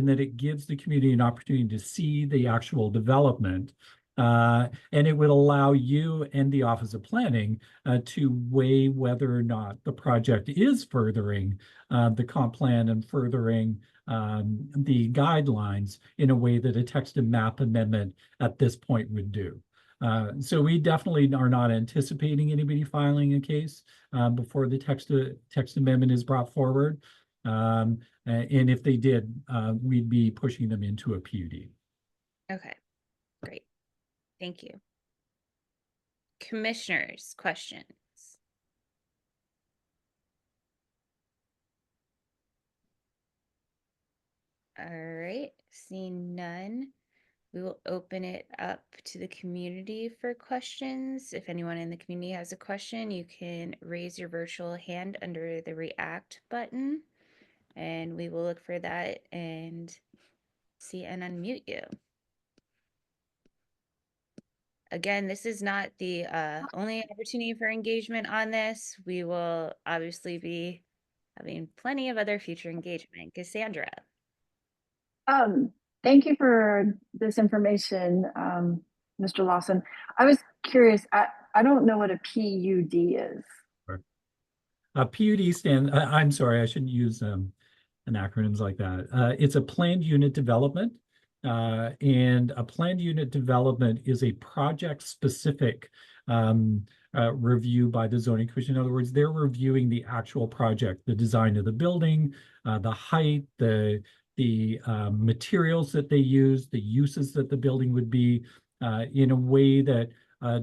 that it gives the community an opportunity to see the actual development. And it would allow you and the Office of Planning to weigh whether or not the project is furthering the comp plan and furthering the guidelines in a way that a text and map amendment at this point would do. So we definitely are not anticipating anybody filing a case before the text amendment is brought forward. And if they did, we'd be pushing them into a PUD. Okay, great. Thank you. Commissioners, questions? All right, seeing none, we will open it up to the community for questions. If anyone in the community has a question, you can raise your virtual hand under the React button, and we will look for that and see and unmute you. Again, this is not the only opportunity for engagement on this. We will obviously be having plenty of other future engagement. Cassandra. Thank you for this information, Mr. Lawson. I was curious, I don't know what a PUD is. A PUD stands, I'm sorry, I shouldn't use acronyms like that. It's a planned unit development. And a planned unit development is a project-specific review by the zoning commission. In other words, they're reviewing the actual project, the design of the building, the height, the materials that they use, the uses that the building would be, in a way that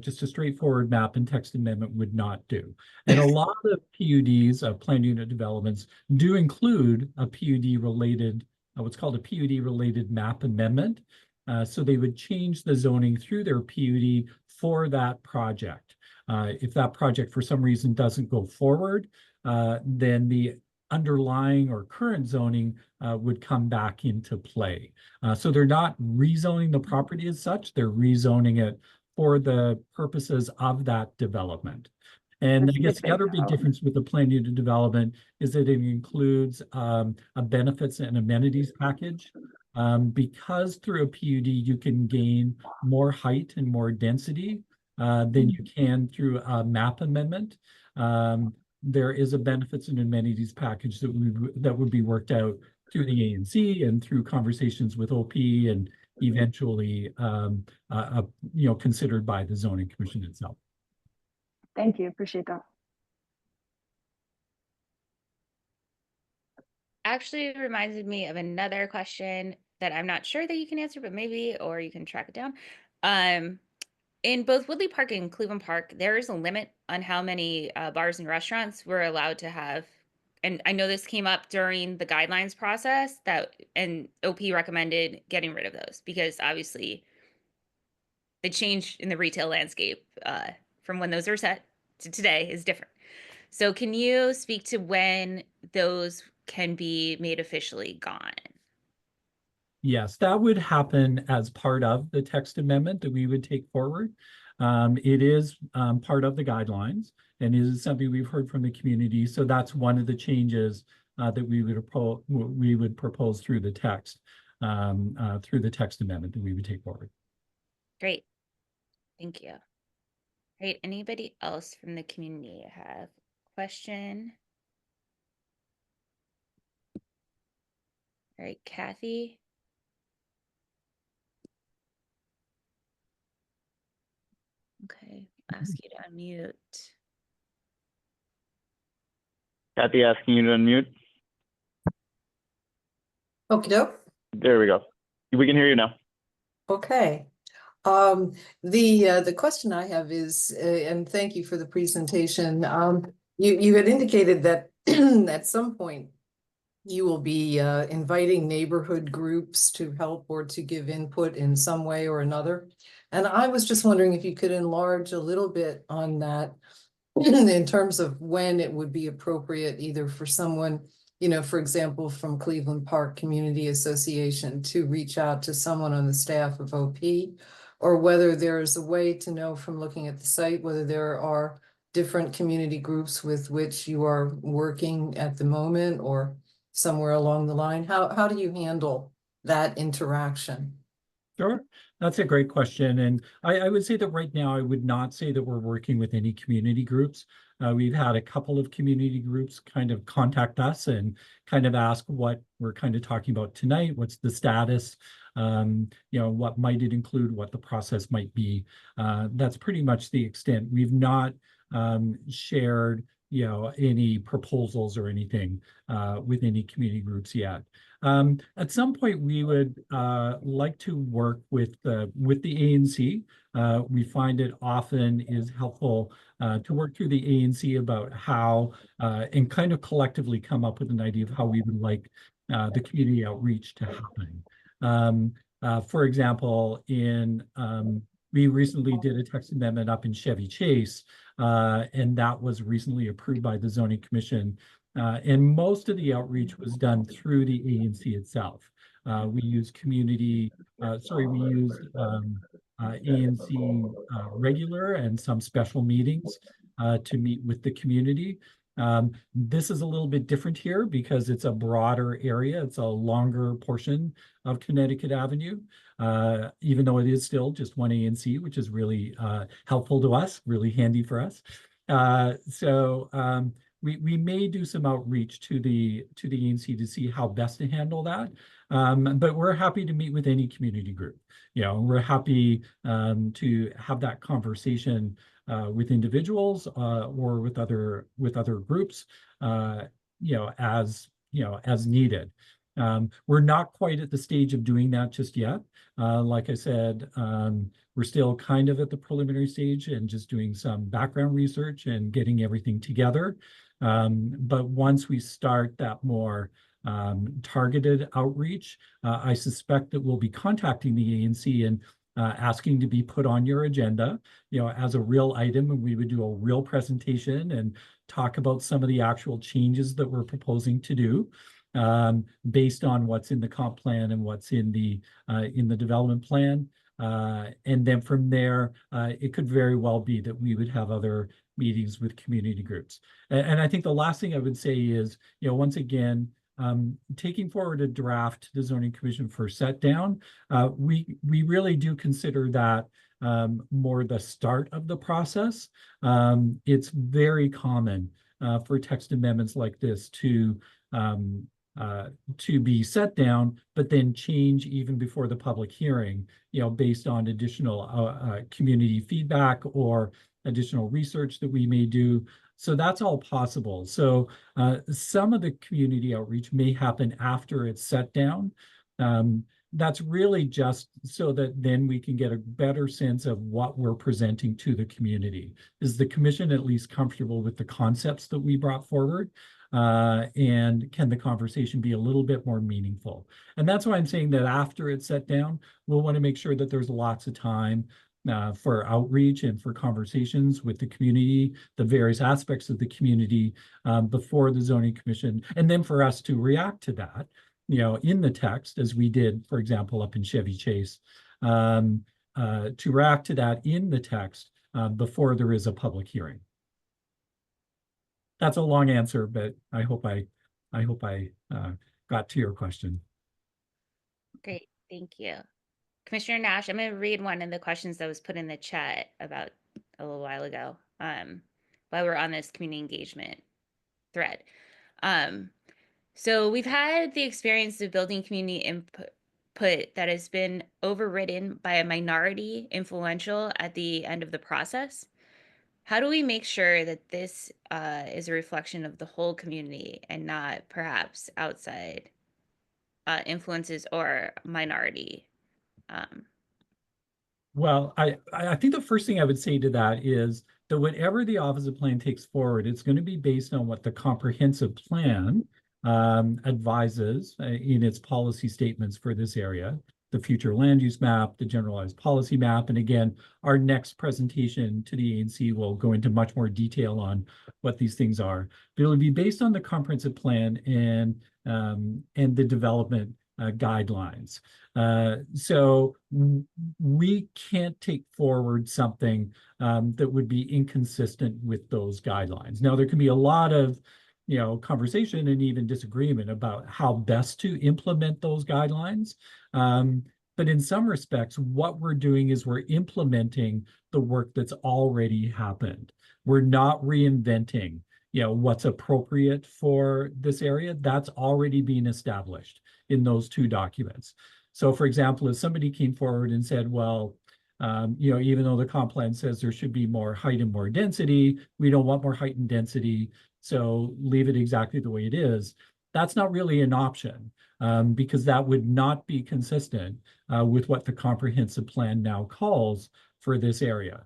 just a straightforward map and text amendment would not do. And a lot of PUDs, planned unit developments, do include a PUD related, what's called a PUD related map amendment. So they would change the zoning through their PUD for that project. If that project for some reason doesn't go forward, then the underlying or current zoning would come back into play. So they're not rezoning the property as such, they're rezoning it for the purposes of that development. And I guess the other big difference with the planned unit development is that it includes a benefits and amenities package. Because through a PUD, you can gain more height and more density than you can through a map amendment. There is a benefits and amenities package that would be worked out through the ANC and through conversations with OP and eventually considered by the zoning commission itself. Thank you, appreciate that. actually reminded me of another question that I'm not sure that you can answer, but maybe, or you can track it down. In both Woodley Park and Cleveland Park, there is a limit on how many bars and restaurants we're allowed to have. And I know this came up during the guidelines process and OP recommended getting rid of those because obviously the change in the retail landscape from when those are set to today is different. So can you speak to when those can be made officially gone? Yes, that would happen as part of the text amendment that we would take forward. It is part of the guidelines and is something we've heard from the community. So that's one of the changes that we would propose through the text amendment that we would take forward. Great. Thank you. Great. Anybody else from the community have a question? All right, Kathy. Okay, I'll ask you to unmute. Tati asking you to unmute. Okie doke. There we go. We can hear you now. Okay. The question I have is, and thank you for the presentation. You had indicated that at some point you will be inviting neighborhood groups to help or to give input in some way or another. And I was just wondering if you could enlarge a little bit on that in terms of when it would be appropriate either for someone, you know, for example, from Cleveland Park Community Association to reach out to someone on the staff of OP, or whether there is a way to know from looking at the site whether there are different community groups with which you are working at the moment or somewhere along the line. How do you handle that interaction? Sure, that's a great question. And I would say that right now, I would not say that we're working with any community groups. We've had a couple of community groups kind of contact us and kind of ask what we're kind of talking about tonight. What's the status? You know, what might it include? What the process might be? That's pretty much the extent. We've not shared, you know, any proposals or anything with any community groups yet. At some point, we would like to work with the ANC. We find it often is helpful to work through the ANC about how and kind of collectively come up with an idea of how we would like the community outreach to happen. For example, we recently did a text amendment up in Chevy Chase, and that was recently approved by the Zoning Commission. And most of the outreach was done through the ANC itself. We used ANC regular and some special meetings to meet with the community. This is a little bit different here because it's a broader area. It's a longer portion of Connecticut Avenue, even though it is still just one ANC, which is really helpful to us, really handy for us. We may do some outreach to the ANC to see how best to handle that. But we're happy to meet with any community group. You know, we're happy to have that conversation with individuals or with other groups, you know, as needed. We're not quite at the stage of doing that just yet. Like I said, we're still kind of at the preliminary stage and just doing some background research and getting everything together. But once we start that more targeted outreach, I suspect that we'll be contacting the ANC and asking to be put on your agenda, you know, as a real item, and we would do a real presentation and talk about some of the actual changes that we're proposing to do based on what's in the comp plan and what's in the development plan. And then from there, it could very well be that we would have other meetings with community groups. And I think the last thing I would say is, you know, once again, taking forward a draft to the Zoning Commission for set down, we really do consider that more the start of the process. It's very common for text amendments like this to be set down, but then change even before the public hearing, you know, based on additional community feedback or additional research that we may do. So that's all possible. So some of the community outreach may happen after it's set down. That's really just so that then we can get a better sense of what we're presenting to the community. Is the commission at least comfortable with the concepts that we brought forward? And can the conversation be a little bit more meaningful? And that's why I'm saying that after it's set down, we'll want to make sure that there's lots of time for outreach and for conversations with the community, the various aspects of the community before the zoning commission, and then for us to react to that, in the text, as we did, for example, up in Chevy Chase, to react to that in the text before there is a public hearing. That's a long answer, but I hope I got to your question. Great, thank you. Commissioner Nash, I'm going to read one of the questions that was put in the chat about a little while ago while we're on this community engagement thread. So we've had the experience of building community input that has been overridden by a minority influential at the end of the process. How do we make sure that this is a reflection of the whole community and not perhaps outside influences or minority? Well, I think the first thing I would say to that is that whatever the Office of Plan takes forward, it's going to be based on what the comprehensive plan advises in its policy statements for this area, the future land use map, the generalized policy map. And again, our next presentation to the ANC will go into much more detail on what these things are. But it'll be based on the comprehensive plan and the development guidelines. So we can't take forward something that would be inconsistent with those guidelines. Now, there can be a lot of conversation and even disagreement about how best to implement those guidelines. But in some respects, what we're doing is we're implementing the work that's already happened. We're not reinventing, what's appropriate for this area. That's already been established in those two documents. So, for example, if somebody came forward and said, well, even though the comp plan says there should be more height and more density, we don't want more height and density, so leave it exactly the way it is. That's not really an option because that would not be consistent with what the comprehensive plan now calls for this area.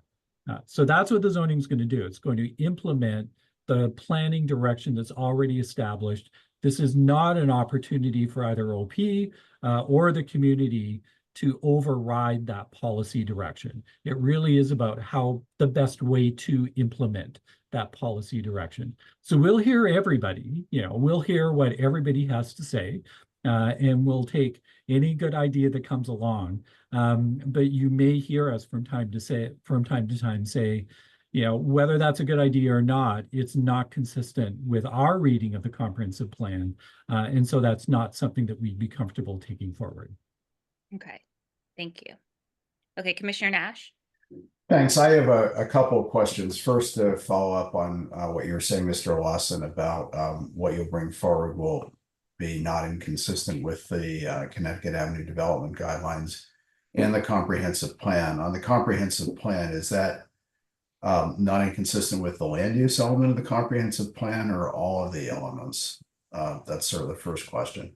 So that's what the zoning is going to do. It's going to implement the planning direction that's already established. This is not an opportunity for either OP or the community to override that policy direction. It really is about how the best way to implement that policy direction. So we'll hear everybody, we'll hear what everybody has to say, and we'll take any good idea that comes along. But you may hear us from time to time say, whether that's a good idea or not, it's not consistent with our reading of the comprehensive plan. And so that's not something that we'd be comfortable taking forward. Okay, thank you. Okay, Commissioner Nash. Thanks. I have a couple of questions. First, to follow up on what you were saying, Mr. Lawson, about what you'll bring forward will be not inconsistent with the Connecticut Avenue Development Guidelines and the comprehensive plan. On the comprehensive plan, is that not inconsistent with the land use element of the comprehensive plan or all of the elements? That's sort of the first question.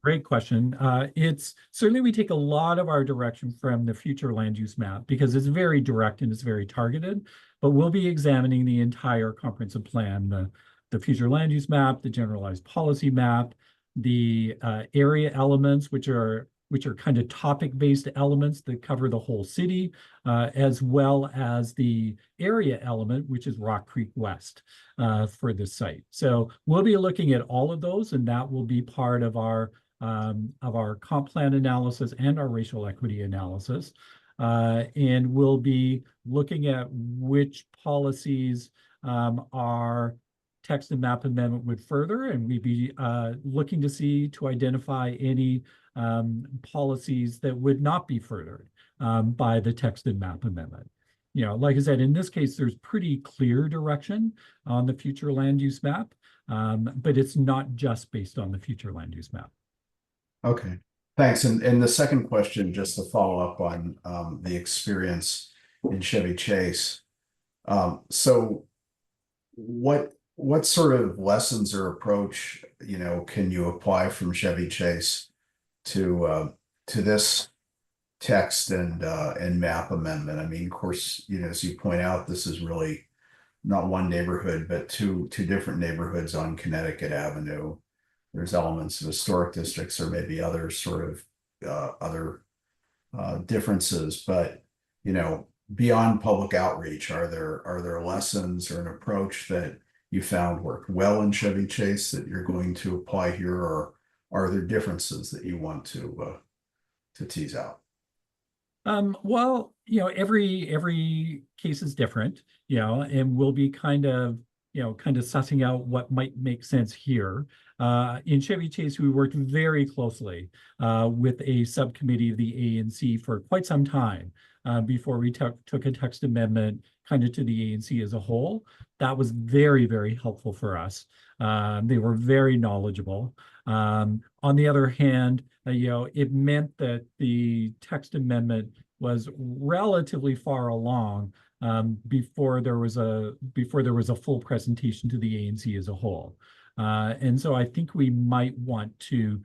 Great question. It's certainly we take a lot of our direction from the future land use map because it's very direct and it's very targeted, but we'll be examining the entire comprehensive plan, the future land use map, the generalized policy map, the area elements, which are kind of topic-based elements that cover the whole city, as well as the area element, which is Rock Creek West for this site. So we'll be looking at all of those, and that will be part of our comp plan analysis and our racial equity analysis. And we'll be looking at which policies are text and map amendment would further, and we'd be looking to identify any policies that would not be furthered by the text and map amendment. Like I said, in this case, there's pretty clear direction on the future land use map, but it's not just based on the future land use map. Okay, thanks. And the second question, just to follow up on the experience in Chevy Chase. So what sort of lessons or approach, can you apply from Chevy Chase to this text and map amendment? I mean, of course, as you point out, this is really not one neighborhood, but two different neighborhoods on Connecticut Avenue. There's elements of historic districts or maybe other sort of other differences, but beyond public outreach, are there lessons or an approach that you found worked well in Chevy Chase that you're going to apply here, or are there differences that you want to tease out? Well, every case is different, and we'll be kind of sussing out what might make sense here. In Chevy Chase, we worked very closely with a subcommittee of the ANC for quite some time before we took a text amendment kind of to the ANC as a whole. That was very, very helpful for us. They were very knowledgeable. On the other hand, it meant that the text amendment was relatively far along before there was a full presentation to the ANC as a whole. And so I think we might want to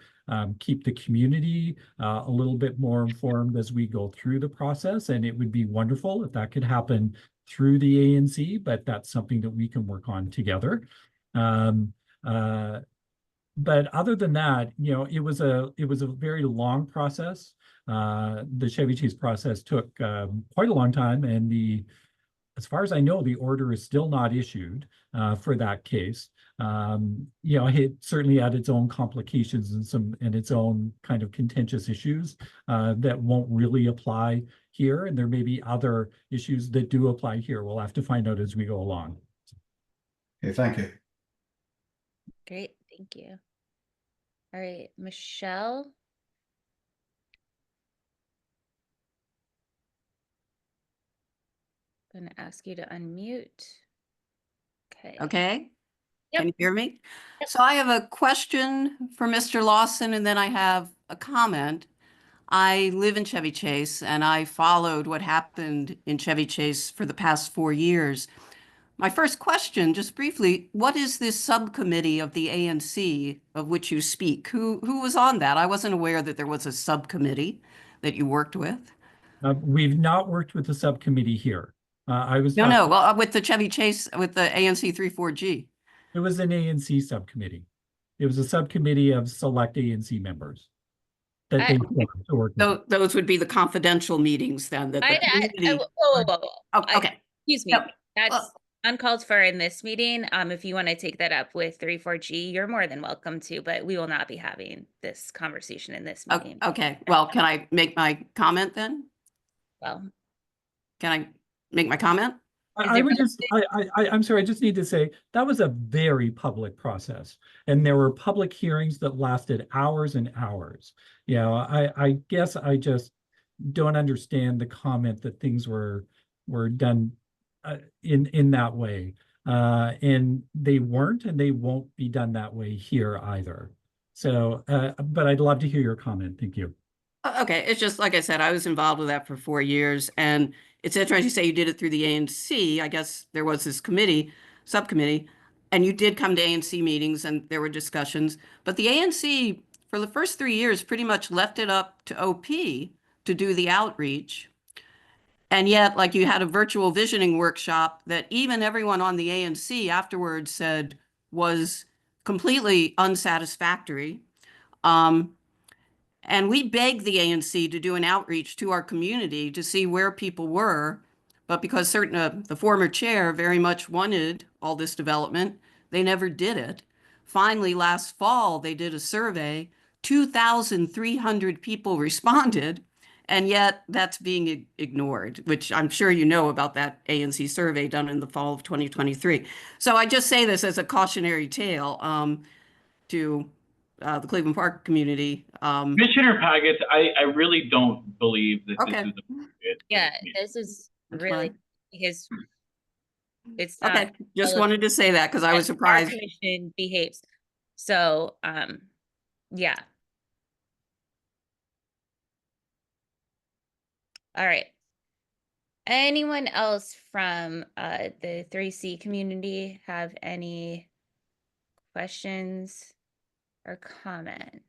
keep the community a little bit more informed as we go through the process. And it would be wonderful if that could happen through the ANC, but that's something that we can work on together. But other than that, it was a very long process. The Chevy Chase process took quite a long time, and as far as I know, the order is still not issued for that case. It certainly had its own complications and its own kind of contentious issues that won't really apply here, and there may be other issues that do apply here. We'll have to find out as we go along. Okay, thank you. Great, thank you. All right, Michelle. I'm going to ask you to unmute. Okay. Okay. Yep. Can you hear me? So I have a question for Mr. Lawson, and then I have a comment. I live in Chevy Chase, and I followed what happened in Chevy Chase for the past 4 years. My first question, just briefly, what is this subcommittee of the ANC of which you speak? Who was on that? I wasn't aware that there was a subcommittee that you worked with. We've not worked with the subcommittee here. Well, with the Chevy Chase, with the ANC3C. It was an ANC subcommittee. It was a subcommittee of select ANC members that they work with. Those would be the confidential meetings then that the community. Okay. Excuse me. Yep. That's uncalled for in this meeting. If you want to take that up with 3-4G, you're more than welcome to, but we will not be having this conversation in this meeting. Okay. Well, can I make my comment then? Well, can I make my comment? I'm sorry, I just need to say that was a very public process, and there were public hearings that lasted hours and hours. I guess I just don't understand the comment that things were done in that way, and they weren't, and they won't be done that way here either. So, but I'd love to hear your comment. Thank you. Okay, it's just like I said, I was involved with that for 4 years, and it's interesting you say you did it through the ANC. I guess there was this subcommittee, and you did come to ANC meetings and there were discussions, but the ANC for the first 3 years pretty much left it up to OP to do the outreach. And yet, like, you had a virtual visioning workshop that even everyone on the ANC afterwards said was completely unsatisfactory. And we begged the ANC to do an outreach to our community to see where people were. But because the former chair very much wanted all this development, they never did it. Finally, last fall, they did a survey. 2,300 people responded, and yet that's being ignored, which I'm sure you know about that ANC survey done in the fall of 2023. So I just say this as a cautionary tale to the Cleveland Park community. Commissioner Paget, I really don't believe that this is appropriate. Yeah, this is really because it's not. Okay, just wanted to say that because I was surprised. Our commission behaves. So, yeah. All right. Anyone else from the 3C community have any questions or comments?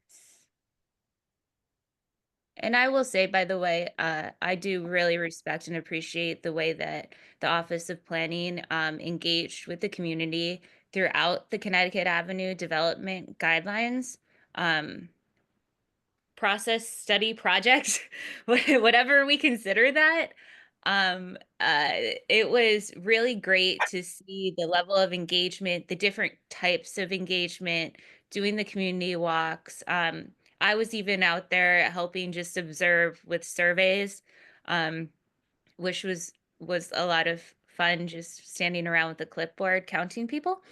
And I will say, by the way, I do really respect and appreciate the way that the Office of Planning engaged with the community throughout the Connecticut Avenue development guidelines. Process, study, project, whatever we consider that. It was really great to see the level of engagement, the different types of engagement, doing the community walks. I was even out there helping just observe with surveys, which was a lot of fun, just standing around with a clipboard counting people.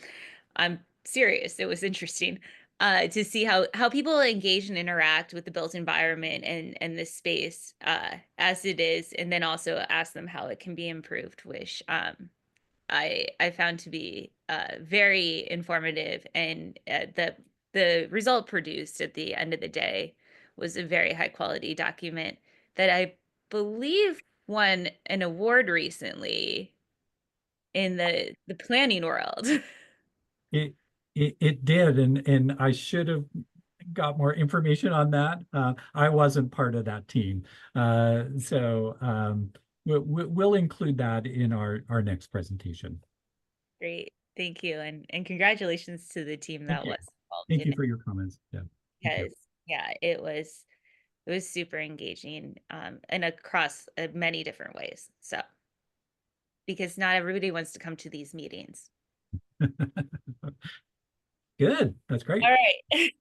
I'm serious. It was interesting to see how people engage and interact with the built environment and this space as it is, and then also ask them how it can be improved, which I found to be very informative, and the result produced at the end of the day was a very high quality document that I believe won an award recently in the planning world. It did, and I should have got more information on that. I wasn't part of that team, so we'll include that in our next presentation. Great, thank you, and congratulations to the team that was involved Thank in you it, for your comments. Yeah, because yeah, it was super engaging and across many different ways. So because not everybody wants to come to these meetings. Good, that's great. All right.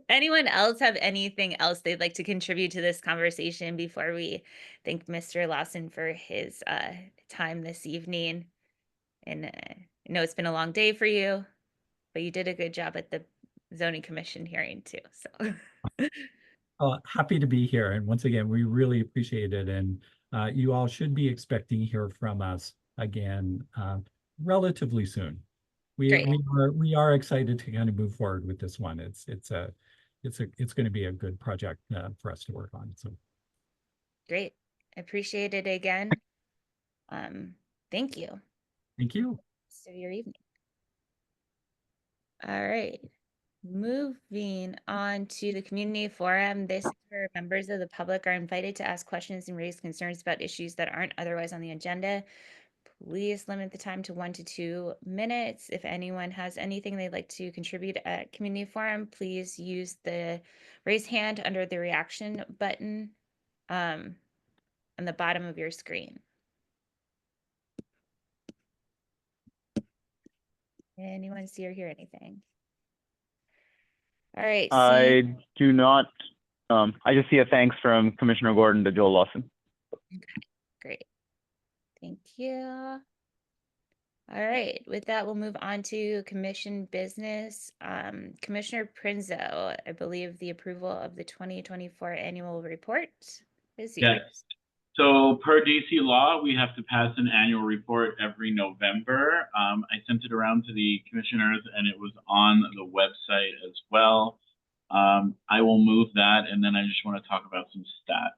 Anyone else have anything else they'd like to contribute to this conversation before we thank Mr. Lawson for his time this evening? And I know it's been a long day for you, but you did a good job at the zoning commission hearing too. So Happy to be here, and once again, we really appreciate it. And you all should be expecting to hear from us again relatively soon. We are excited to kind of move forward with this one. It's going to be a good project for us to work on. So great, I appreciate it again. Thank you. Thank you. So your evening. All right. Moving on to the community forum. This is where members of the public are invited to ask questions and raise concerns about issues that aren't otherwise on the agenda. Please limit the time to 1 to 2 minutes. If anyone has anything they'd like to contribute at community forum, please use the raise hand under the reaction button on the bottom of your screen. Anyone see or hear anything? All right. I do not. I just see a thanks from Commissioner Gordon to Joel Lawson. Okay, great. Thank you. All right, with that, we'll move on to commission business. Commissioner Prinzo, I believe the approval of the 2024 annual report is yours. Yes. So per DC law, we have to pass an annual report every November. I sent it around to the commissioners and it was on the website as well. I will move that, and then I just want to talk about some stats.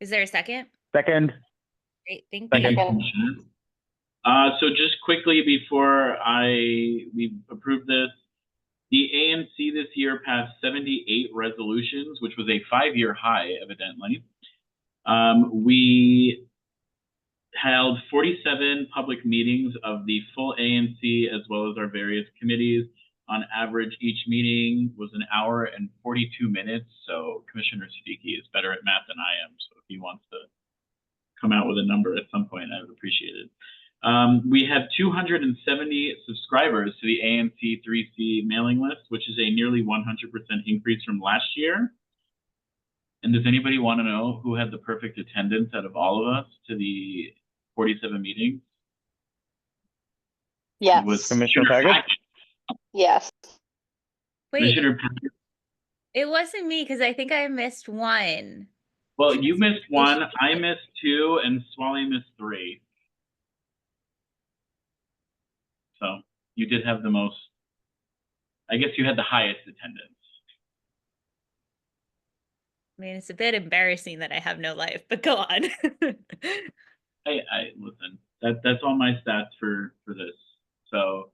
Is there a second? Second. Great, thank Thank you. you, Commissioner. So just quickly before we approve this, the ANC this year passed 78 resolutions, which was a 5-year high, evidently. We held 47 public meetings of the full ANC, as well as our various committees. On average, each meeting was 1 hour and 42 minutes. So Commissioner Siddiqui is better at math than I am. So if he wants to come out with a number at some point, I would appreciate it. We have 270 subscribers to the ANC3C mailing list, which is a nearly 100% increase from last year. And does anybody want to know who had the perfect attendance out of all of us to the 47 meetings? Yes. It was Commissioner Taggart? Yes. Wait, Commissioner Packard. it wasn't me because I think I missed one. Well, you missed 1, I missed 2, and Swally missed 3. So you did have the most, I guess you had the highest attendance. mean, it's a bit embarrassing that I have no life, but go on. I listen. That's all my stats for this. So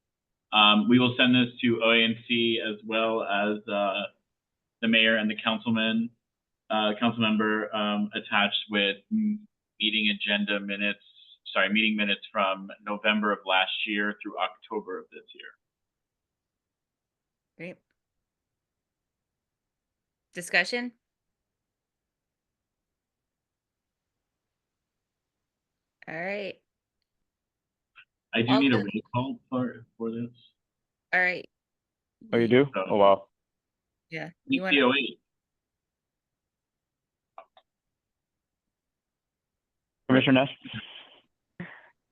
we will send this to OANC as well as the mayor and the council member attached with meeting minutes from November of last year through October of this year. Great. Discussion? All right. I do need a roll call for this. All right. Oh, you do? Oh, wow. Yeah. You want ECOA. Commissioner Nash?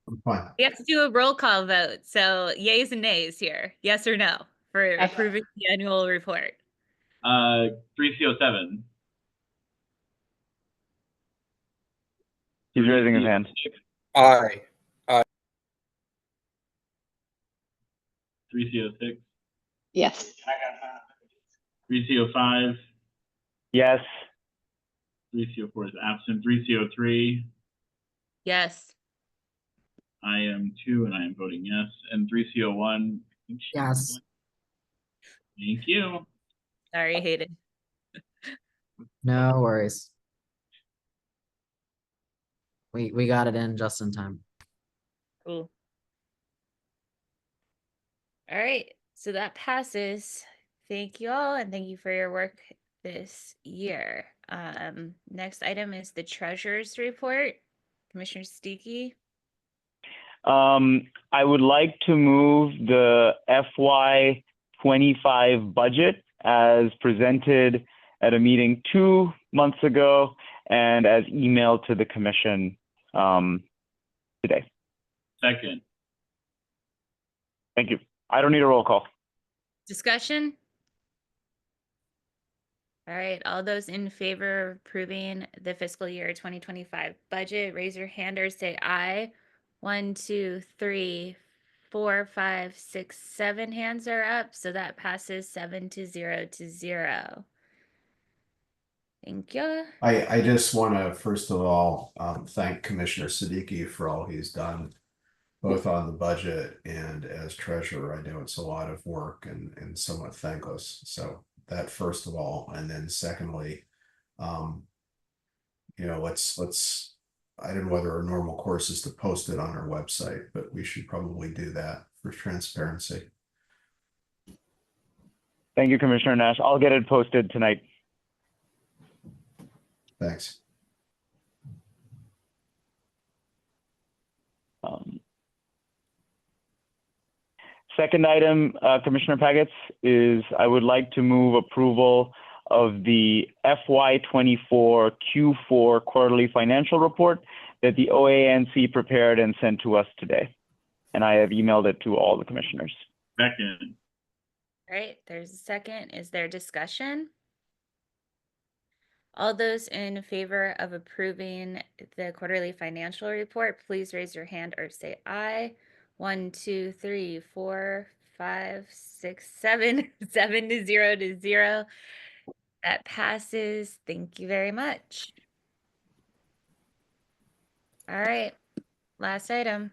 I'm fine. We have to do a roll call vote. So yays and nays here. Yes or no for approving the annual report. 3C07. He's raising his hand. Aye. 3C06. Yes. 3C05. Yes. 3C04 is absent. 3C03. Yes. I am too, and I am voting yes. And 3C01. Yes. Thank you. Sorry, Hayden. No worries. We got it in just in time. Cool. All right. So that passes. Thank you all, and thank you for your work this year. Next item is the treasurer's report. Commissioner Stuckey. I would like to move the FY25 budget as presented at a meeting 2 months ago and as emailed to the commission today. Second. Thank you. I don't need a roll call. Discussion? All right, all those in favor of approving the fiscal year 2025 budget, raise your hand or say aye. 1, 2, 3, 4, 5, 6, 7 hands are up, so that passes 7-0. Thank you. I just want to first of all thank Commissioner Siddiqui for all he's done, both on the budget and as treasurer. I know it's a lot of work and somewhat thankless. So that first of all, and then secondly, let's I don't know whether our normal course is to post it on our website, but we should probably do that for transparency. Thank you, Commissioner Nash. I'll get it posted tonight. Thanks. Second item, Commissioner Paget's, is I would like to move approval of the FY24 Q4 quarterly financial report that the OANC prepared and sent to us today. And I have emailed it to all the commissioners. Second. All right, there's a second. Is there discussion? All those in favor of approving the quarterly financial report, please raise your hand or say aye. 1, 2, 3, 4, 5, 6, 7, 7-0. That passes. Thank you very much. All right, last item.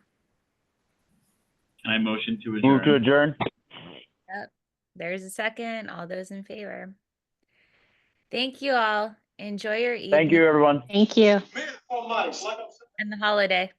Can I motion to adjourn? Move to adjourn. Yep, there's a second. All those in favor. Thank you all. Enjoy your evening. Thank you, everyone. Thank you. And the holiday.